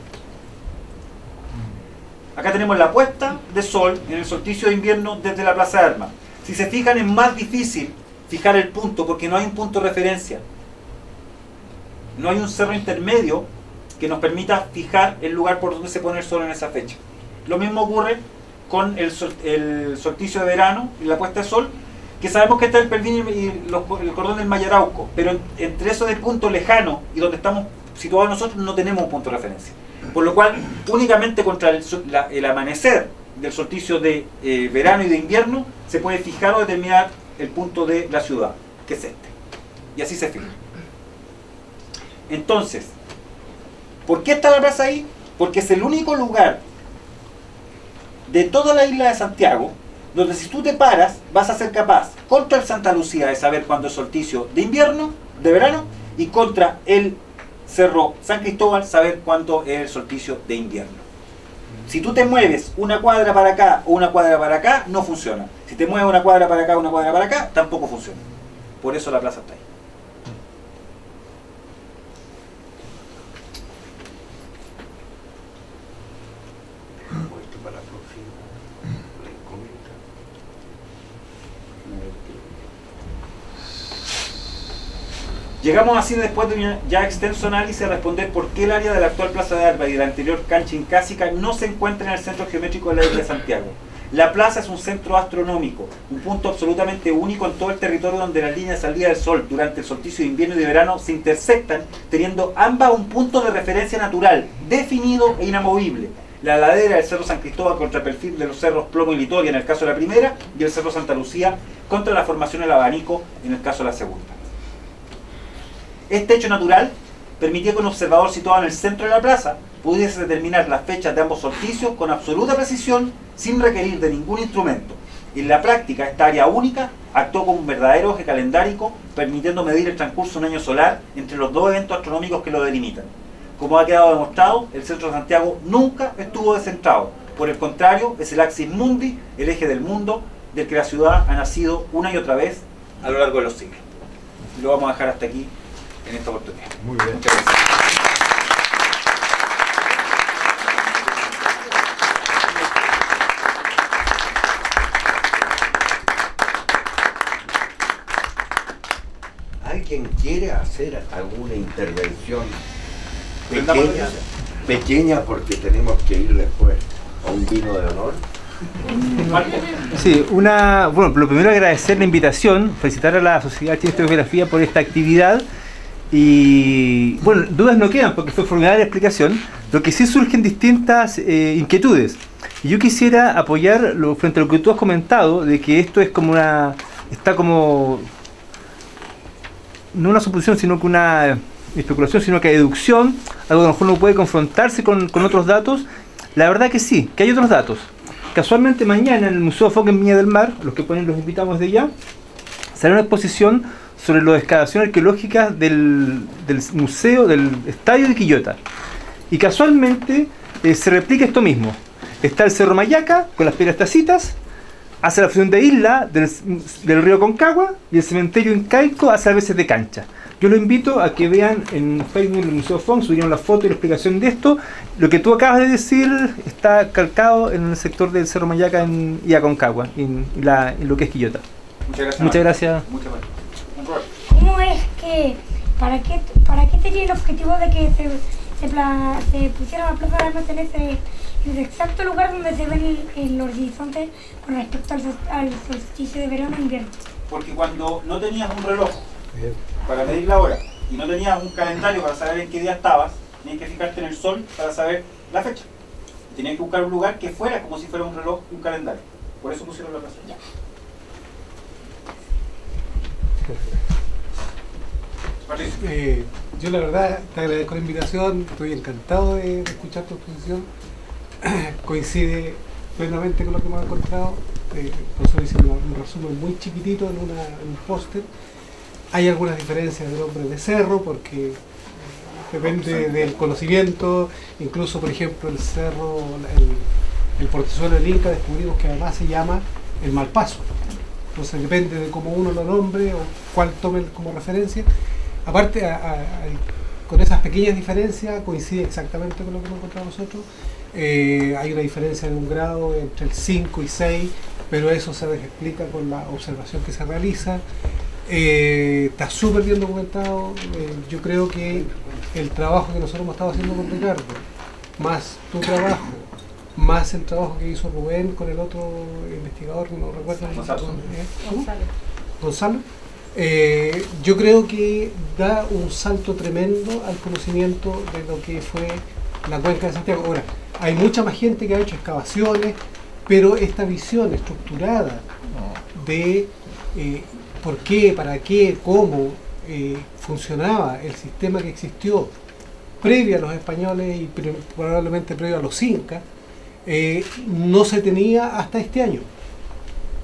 Acá tenemos la puesta de sol en el solsticio de invierno desde la Plaza de Armas. Si se fijan, es más difícil fijar el punto porque no hay un punto de referencia. No hay un cerro intermedio que nos permita fijar el lugar por donde se pone el sol en esa fecha. Lo mismo ocurre con el solsticio de verano y la puesta de sol, que sabemos que está el Pelvín y el cordón del Mayarauco, pero entre esos de punto lejano y donde estamos situados nosotros no tenemos un punto de referencia. Por lo cual, únicamente contra el amanecer del solsticio de verano y de invierno, se puede fijar o determinar el punto de la ciudad, que es este. Y así se fija. Entonces, ¿por qué está la plaza ahí? Porque es el único lugar de toda la isla de Santiago donde si tú te paras vas a ser capaz contra el Santa Lucía de saber cuándo es solsticio de invierno, de verano, y contra el Cerro San Cristóbal saber cuándo es el solsticio de invierno. Si tú te mueves una cuadra para acá o una cuadra para acá, no funciona. Si te mueves una cuadra para acá o una cuadra para acá, tampoco funciona. Por eso la plaza está ahí. Llegamos así, después de un ya extenso análisis, a responder por qué el área de la actual Plaza de Armas y de la anterior cancha incásica no se encuentra en el centro geométrico de la isla de Santiago. La plaza es un centro astronómico, un punto absolutamente único en todo el territorio donde las líneas de salida del sol durante el solsticio de invierno y de verano se intersectan, teniendo ambas un punto de referencia natural, definido e inamovible. La ladera del Cerro San Cristóbal contra el perfil de los cerros Plomo y Litoria en el caso de la primera, y el Cerro Santa Lucía contra la formación del Abanico en el caso de la segunda. Este hecho natural permitía que un observador situado en el centro de la plaza pudiese determinar las fechas de ambos solsticios con absoluta precisión sin requerir de ningún instrumento. En la práctica, esta área única actuó como un verdadero eje calendárico, permitiendo medir el transcurso de un año solar entre los dos eventos astronómicos que lo delimitan. Como ha quedado demostrado, el centro de Santiago nunca estuvo descentrado. Por el contrario, es el axis mundi, el eje del mundo, del que la ciudad ha nacido una y otra vez a lo largo de los siglos. Y lo vamos a dejar hasta aquí en esta oportunidad. Muy bien. Muchas gracias. ¿Alguien quiere hacer alguna intervención Prendamos la pequeña? luz. Pequeña porque tenemos que ir después a un vino de honor. Marco. Sí, bueno, lo primero agradecer la invitación, felicitar a la Sociedad Chilena de Geografía por esta actividad y, bueno, dudas no quedan porque fue formidable la explicación. Lo que sí surgen distintas inquietudes. Y yo quisiera apoyar frente a lo que tú has comentado, de que esto es como está como, no una suposición, sino que una especulación, sino que deducción, algo que a lo mejor no puede confrontarse con otros datos. La verdad que sí, que hay otros datos. Casualmente mañana en el Museo Foc en Viña del Mar, los que pueden los invitamos de ya, será una exposición sobre las excavaciones arqueológicas del museo, del estadio de Quillota. Y casualmente se replica esto mismo. Está el Cerro Mayaca con las piedras tacitas, hace la fusión de isla del río Concagua, y el cementerio incaico hace a veces de cancha. Yo los invito a que vean en Facebook del Museo Foc, subieron la foto y la explicación de esto. Lo que tú acabas de decir está calcado en el sector del Cerro Mayaca y Aconcagua, en lo que es Quillota. Muchas gracias. Muchas gracias. Muchas gracias. ¿Cómo es que, para qué tenía el objetivo de que se pusiera la Plaza de Armas en ese exacto lugar donde se ven el horizonte con respecto al solsticio de verano e invierno? Porque cuando no tenías un reloj para medir la hora y no tenías un calendario para saber en qué día estabas, tenías que fijarte en el sol para saber la fecha. Tenías que buscar un lugar que fuera como si fuera un reloj y un calendario. Por eso pusieron la plaza. Ya. Yo la verdad te agradezco la invitación, estoy encantado de escuchar tu exposición. Coincide plenamente con lo que hemos encontrado. El profesor hizo un resumen muy chiquitito en un póster. Hay algunas diferencias del hombre de cerro porque depende del conocimiento. Incluso, por ejemplo, el cerro, el portezuelo del Inca, descubrimos que además se llama el Malpaso. Entonces depende de cómo uno lo nombre o cuál tome como referencia. Aparte, con esas pequeñas diferencias coincide exactamente con lo que hemos encontrado nosotros. Hay una diferencia de un grado entre el 5 y 6, pero eso se explica con la observación que se realiza. Está súper bien documentado. Yo creo que el trabajo que nosotros hemos estado haciendo con Ricardo, más tu trabajo, más el trabajo que hizo Rubén con el otro investigador, que no recuerdo, Gonzalo. Yo creo que da un salto tremendo al conocimiento de lo que fue la cuenca de Santiago. Ahora, hay mucha más gente que ha hecho excavaciones, pero esta visión estructurada de por qué, para qué, cómo funcionaba el sistema que existió previo a los españoles y probablemente previo a los incas, no se tenía hasta este año.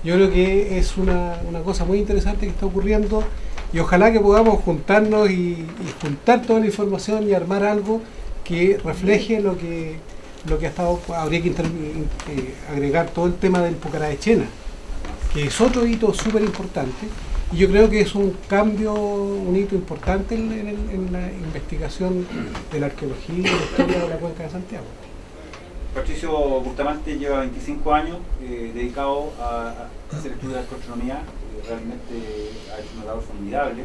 Yo creo que es una cosa muy interesante que está ocurriendo y ojalá que podamos juntarnos y juntar toda la información y armar algo que refleje lo que ha estado. Habría que agregar todo el tema del Pucará de Chena, que es otro hito súper importante, y yo creo que es un cambio, un hito importante en la investigación de la arqueología y de la historia de la cuenca de Santiago. Patricio Bustamante lleva 25 años dedicado a hacer estudios de arqueoastronomía. Realmente ha hecho una labor formidable.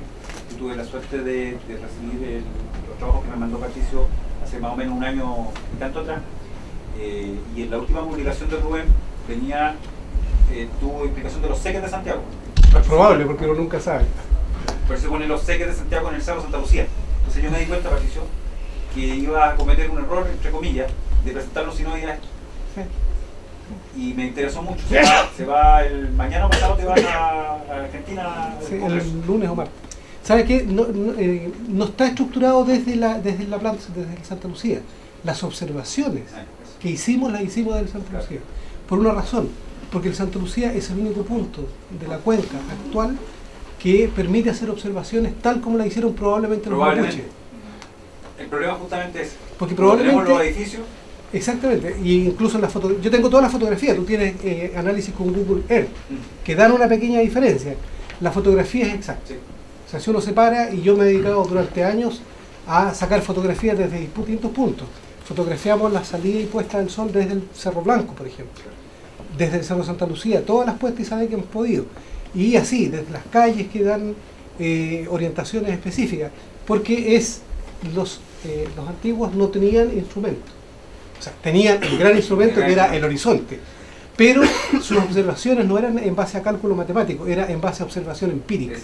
Yo tuve la suerte de recibir los trabajos que me mandó Patricio hace más o menos un año y tanto atrás. Y en la última publicación de Rubén tuvo explicación de los seques de Santiago. Es probable, porque uno nunca sabe. Por eso se pone los seques de Santiago en el Cerro Santa Lucía. Entonces yo me di cuenta, Patricio, que iba a cometer un error, entre comillas, de presentarlo si no había esto. Y me interesó mucho. Se va mañana o pasado te vas a Argentina. Sí, el lunes o martes. ¿Sabes qué? No está estructurado desde la planta, desde el Santa Lucía. Las observaciones que hicimos las hicimos del Santa Lucía. Por una razón, porque el Santa Lucía es el único punto de la cuenca actual que permite hacer observaciones tal como la hicieron probablemente los mapuches. El problema justamente es porque probablemente tenemos los edificios. Exactamente, y incluso en la foto, yo tengo todas las fotografías, tú tienes análisis con Google Earth, que dan una pequeña diferencia. La fotografía es exacta. Sí. O sea, si uno se para, y yo me he dedicado durante años a sacar fotografías desde distintos puntos. Fotografiamos la salida y puesta del sol desde el Cerro Blanco, por ejemplo, desde el Cerro Santa Lucía, todas las puestas y salidas que hemos podido. Y así, desde las calles que dan orientaciones específicas, porque los antiguos no tenían instrumentos. O sea, tenían el gran instrumento que era el horizonte, pero sus observaciones no eran en base a cálculo matemático, era en base a observación empírica.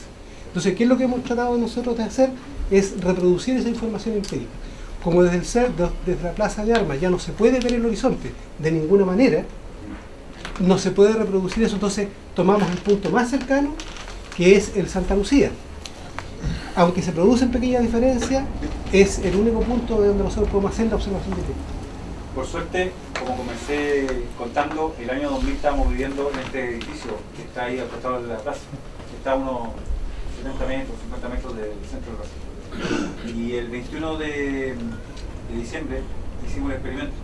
Entonces, ¿qué es lo que hemos tratado nosotros de hacer? Es reproducir esa información empírica. Como desde la Plaza de Armas ya no se puede ver el horizonte de ninguna manera, no se puede reproducir eso, entonces tomamos el punto más cercano, que es el Santa Lucía. Aunque se producen pequeñas diferencias, es el único punto de donde nosotros podemos hacer la observación de tiempo. Por suerte, como comencé contando, el año 2000 estábamos viviendo en este edificio que está ahí al costado de la plaza. Está a unos 70 metros, 50 metros del centro del Brasil. Y el 21 de diciembre hicimos el experimento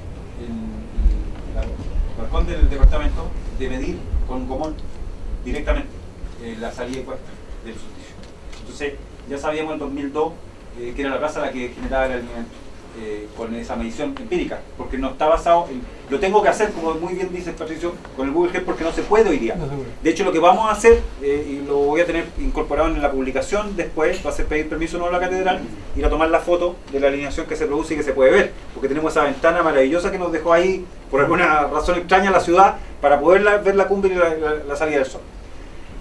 en el balcón del departamento de medir con gomón directamente la salida y puesta del solsticio. Entonces ya sabíamos en 2002 que era la plaza la que generaba el alimento. Con esa medición empírica, porque no está basado en... Lo tengo que hacer, como muy bien dice Patricio, con el Google Earth, porque no se puede hoy día. De hecho, lo que vamos a hacer, y lo voy a tener incorporado en la publicación después, va a ser pedir permiso nuevo a la catedral, ir a tomar la foto de la alineación que se produce y que se puede ver, porque tenemos esa ventana maravillosa que nos dejó ahí, por alguna razón extraña, la ciudad, para poder ver la cumbre y la salida del sol.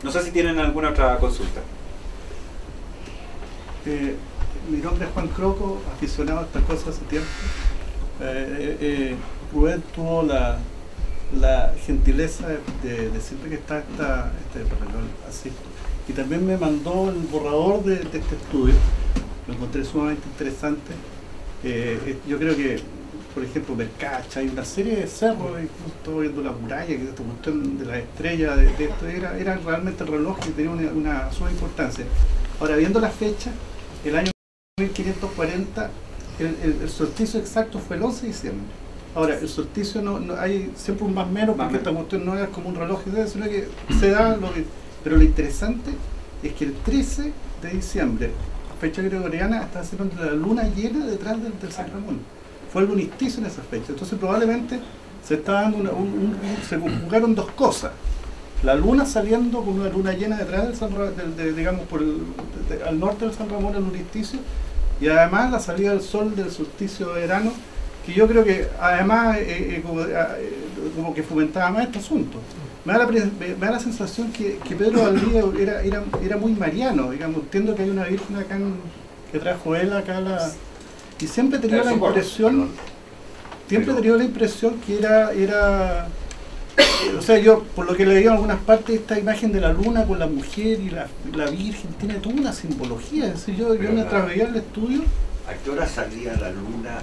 No sé si tienen alguna otra consulta. Mi nombre es Juan Croco, aficionado a estas cosas hace tiempo. Rubén tuvo la gentileza de decirme que está este reloj así. Y también me mandó el borrador de este estudio. Lo encontré sumamente interesante. Yo creo que, por ejemplo, Mercacha, hay una serie de cerros, incluso estoy viendo la muralla, que esta cuestión de la estrella de esto era realmente el reloj que tenía una suma importancia. Ahora, viendo la fecha, el año 1540, el solsticio exacto fue el 11 de diciembre. Ahora, el solsticio no hay siempre un más menos, porque esta cuestión no es como un reloj, sino que se da pero lo interesante es que el 13 de diciembre, fecha gregoriana, está haciendo la luna llena detrás del San Ramón. Fue el lunisticio en esa fecha. Entonces probablemente se está dando se conjugaron dos cosas. La luna saliendo con una luna llena detrás del San Ramón, digamos al norte del San Ramón, el lunisticio, y además la salida del sol del solsticio de verano, que yo creo que además como que fomentaba más este asunto. Me da la sensación que Pedro Valdivia era muy mariano, digamos. Entiendo que hay una virgen acá que trajo él acá y siempre tenía la impresión, que O sea, yo por lo que leí en algunas partes, esta imagen de la luna con la mujer y la Virgen tiene toda una simbología. Es decir, yo mientras veía el estudio, ¿A qué hora salía la luna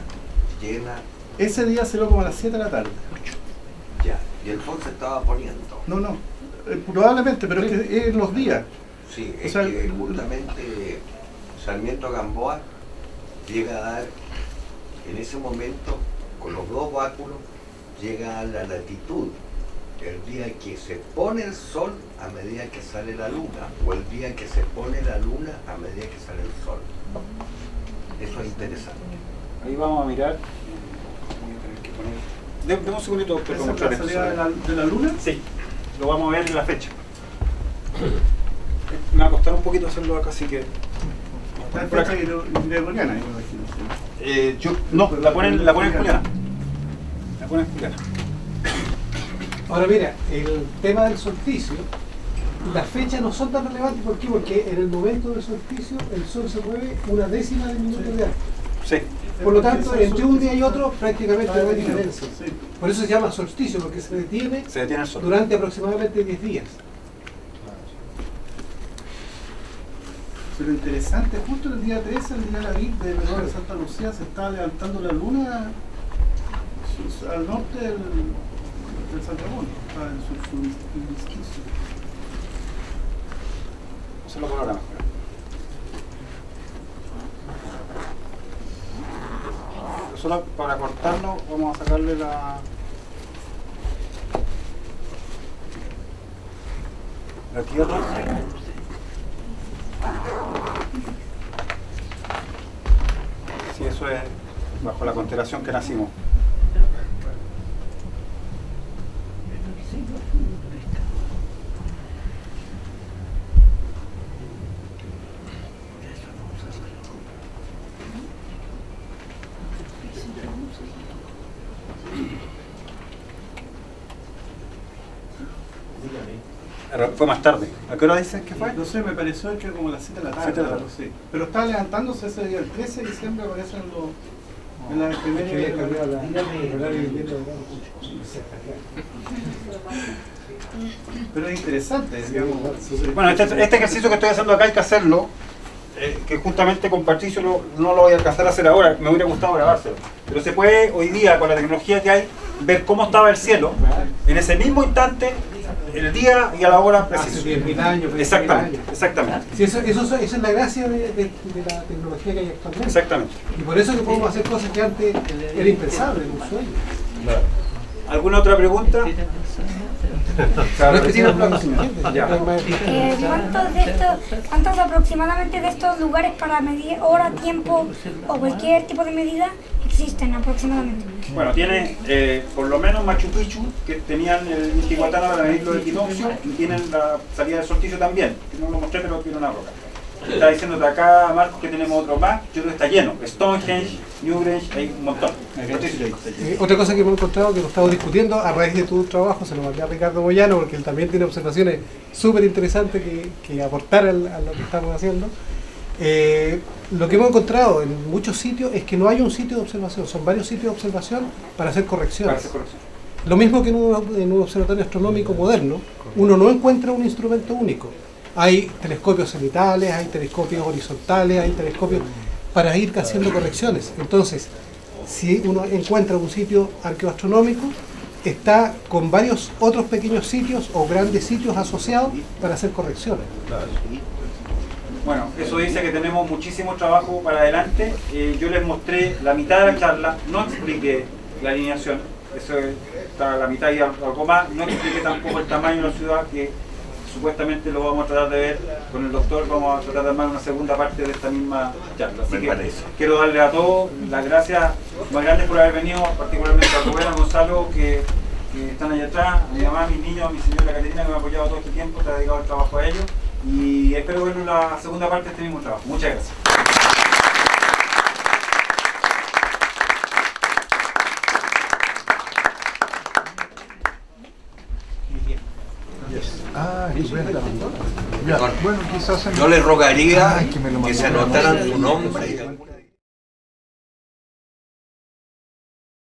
llena? ese día se lo como a las 7 de la tarde. Ya, y el sol se estaba poniendo. No, probablemente, pero es que es los días. Sí, O es sea, que justamente Sarmiento Gamboa llega a dar, en ese momento, con los dos báculos, llega a la latitud. El día que se pone el sol a medida que sale la luna, o el día que se pone la luna a medida que sale el sol. Eso es interesante. Ahí vamos a mirar. Deme un segundito, doctor, ¿Esa para es mostrar la esto. salida de la luna? Sí, lo vamos a ver en la fecha. Me va a costar un poquito hacerlo acá, así que... La fecha gregoriana, me imagino. No, la ponen juliana. La ponen juliana. Ahora mira, el tema del solsticio, las fechas no son tan relevantes. ¿Por qué? Porque en el momento del solsticio el sol se mueve una décima de minuto de alto. Sí. Por lo tanto, entre un día y otro prácticamente no hay diferencia. Sí. Por eso se llama solsticio, porque se detiene El sol. durante aproximadamente 10 días. Pero interesante, justo el día 13, el día de la Virgen de Santa Lucía, se está levantando la luna al norte del San Ramón, en su solsticio. Se lo colora mejor. Solo para cortarlo, vamos a sacarle la tierra. Sí, eso es bajo la constelación que nacimos. Fue más tarde. ¿A qué hora dices que fue? No sé, me pareció que como a las 7 de la tarde. 7 de la tarde. Sí. Pero estaba levantándose ese día, el 13 de diciembre, aparece en la primera. Pero es interesante, digamos. Bueno, este ejercicio que estoy haciendo acá hay que hacerlo, que justamente con Patricio no lo voy a alcanzar a hacer ahora, me hubiera gustado grabárselo. Pero se puede hoy día, con la tecnología que hay, ver cómo estaba el cielo en ese mismo instante, el día y a la hora precisa. Hace 10.000 años, 20.000 Exactamente, años. exactamente. Sí, esa es la gracia de la tecnología que hay actualmente. Exactamente. Y por eso que podemos hacer cosas que antes era impensable, en un sueño. ¿Alguna otra pregunta? No es que tiene placas ¿Cuántos aproximadamente de estos lugares para medir hora, tiempo o cualquier tipo de medida existen aproximadamente? Bueno, tiene por lo menos Machu Picchu, que tenían el Intihuatana para medir los equinoccios, y tienen la salida del solsticio también, que no lo mostré, pero tiene una roca. Está diciéndote acá, Marcos, que tenemos otro más. Yo creo que está lleno. Stonehenge, Newgrange, hay un montón. Otra cosa que hemos encontrado, que lo estamos discutiendo a raíz de tu trabajo, se lo mandé a Ricardo Moyano, porque él también tiene observaciones súper interesantes que aportar a lo que estamos haciendo. Lo que hemos encontrado en muchos sitios es que no hay un sitio de observación, son varios sitios de observación para hacer correcciones. Lo mismo que en un observatorio astronómico moderno, uno no encuentra un instrumento único. Hay telescopios cenitales, hay telescopios horizontales, hay telescopios para ir haciendo correcciones. Entonces, si uno encuentra un sitio arqueoastronómico, está con varios otros pequeños sitios o grandes sitios asociados para hacer correcciones. Bueno, eso dice que tenemos muchísimo trabajo para adelante. Yo les mostré la mitad de la charla, no expliqué la alineación, eso está a la mitad y algo más, no expliqué tampoco el tamaño de la ciudad, que supuestamente lo vamos a tratar de ver con el doctor, vamos a tratar de armar una segunda parte de esta misma charla. Así que quiero darle a todos las gracias más grandes por haber venido, particularmente a Rubén, a Gonzalo, que están allá atrás, a mi mamá, a mis niños, a mi señora Caterina, que me ha apoyado todo este tiempo, que ha dedicado el trabajo a ellos, y espero verlo en la segunda parte de este mismo trabajo. Muchas gracias. Estupendo. Ya, bueno, quizás Yo le rogaría que me lo que se mandaran. anotaran su nombre.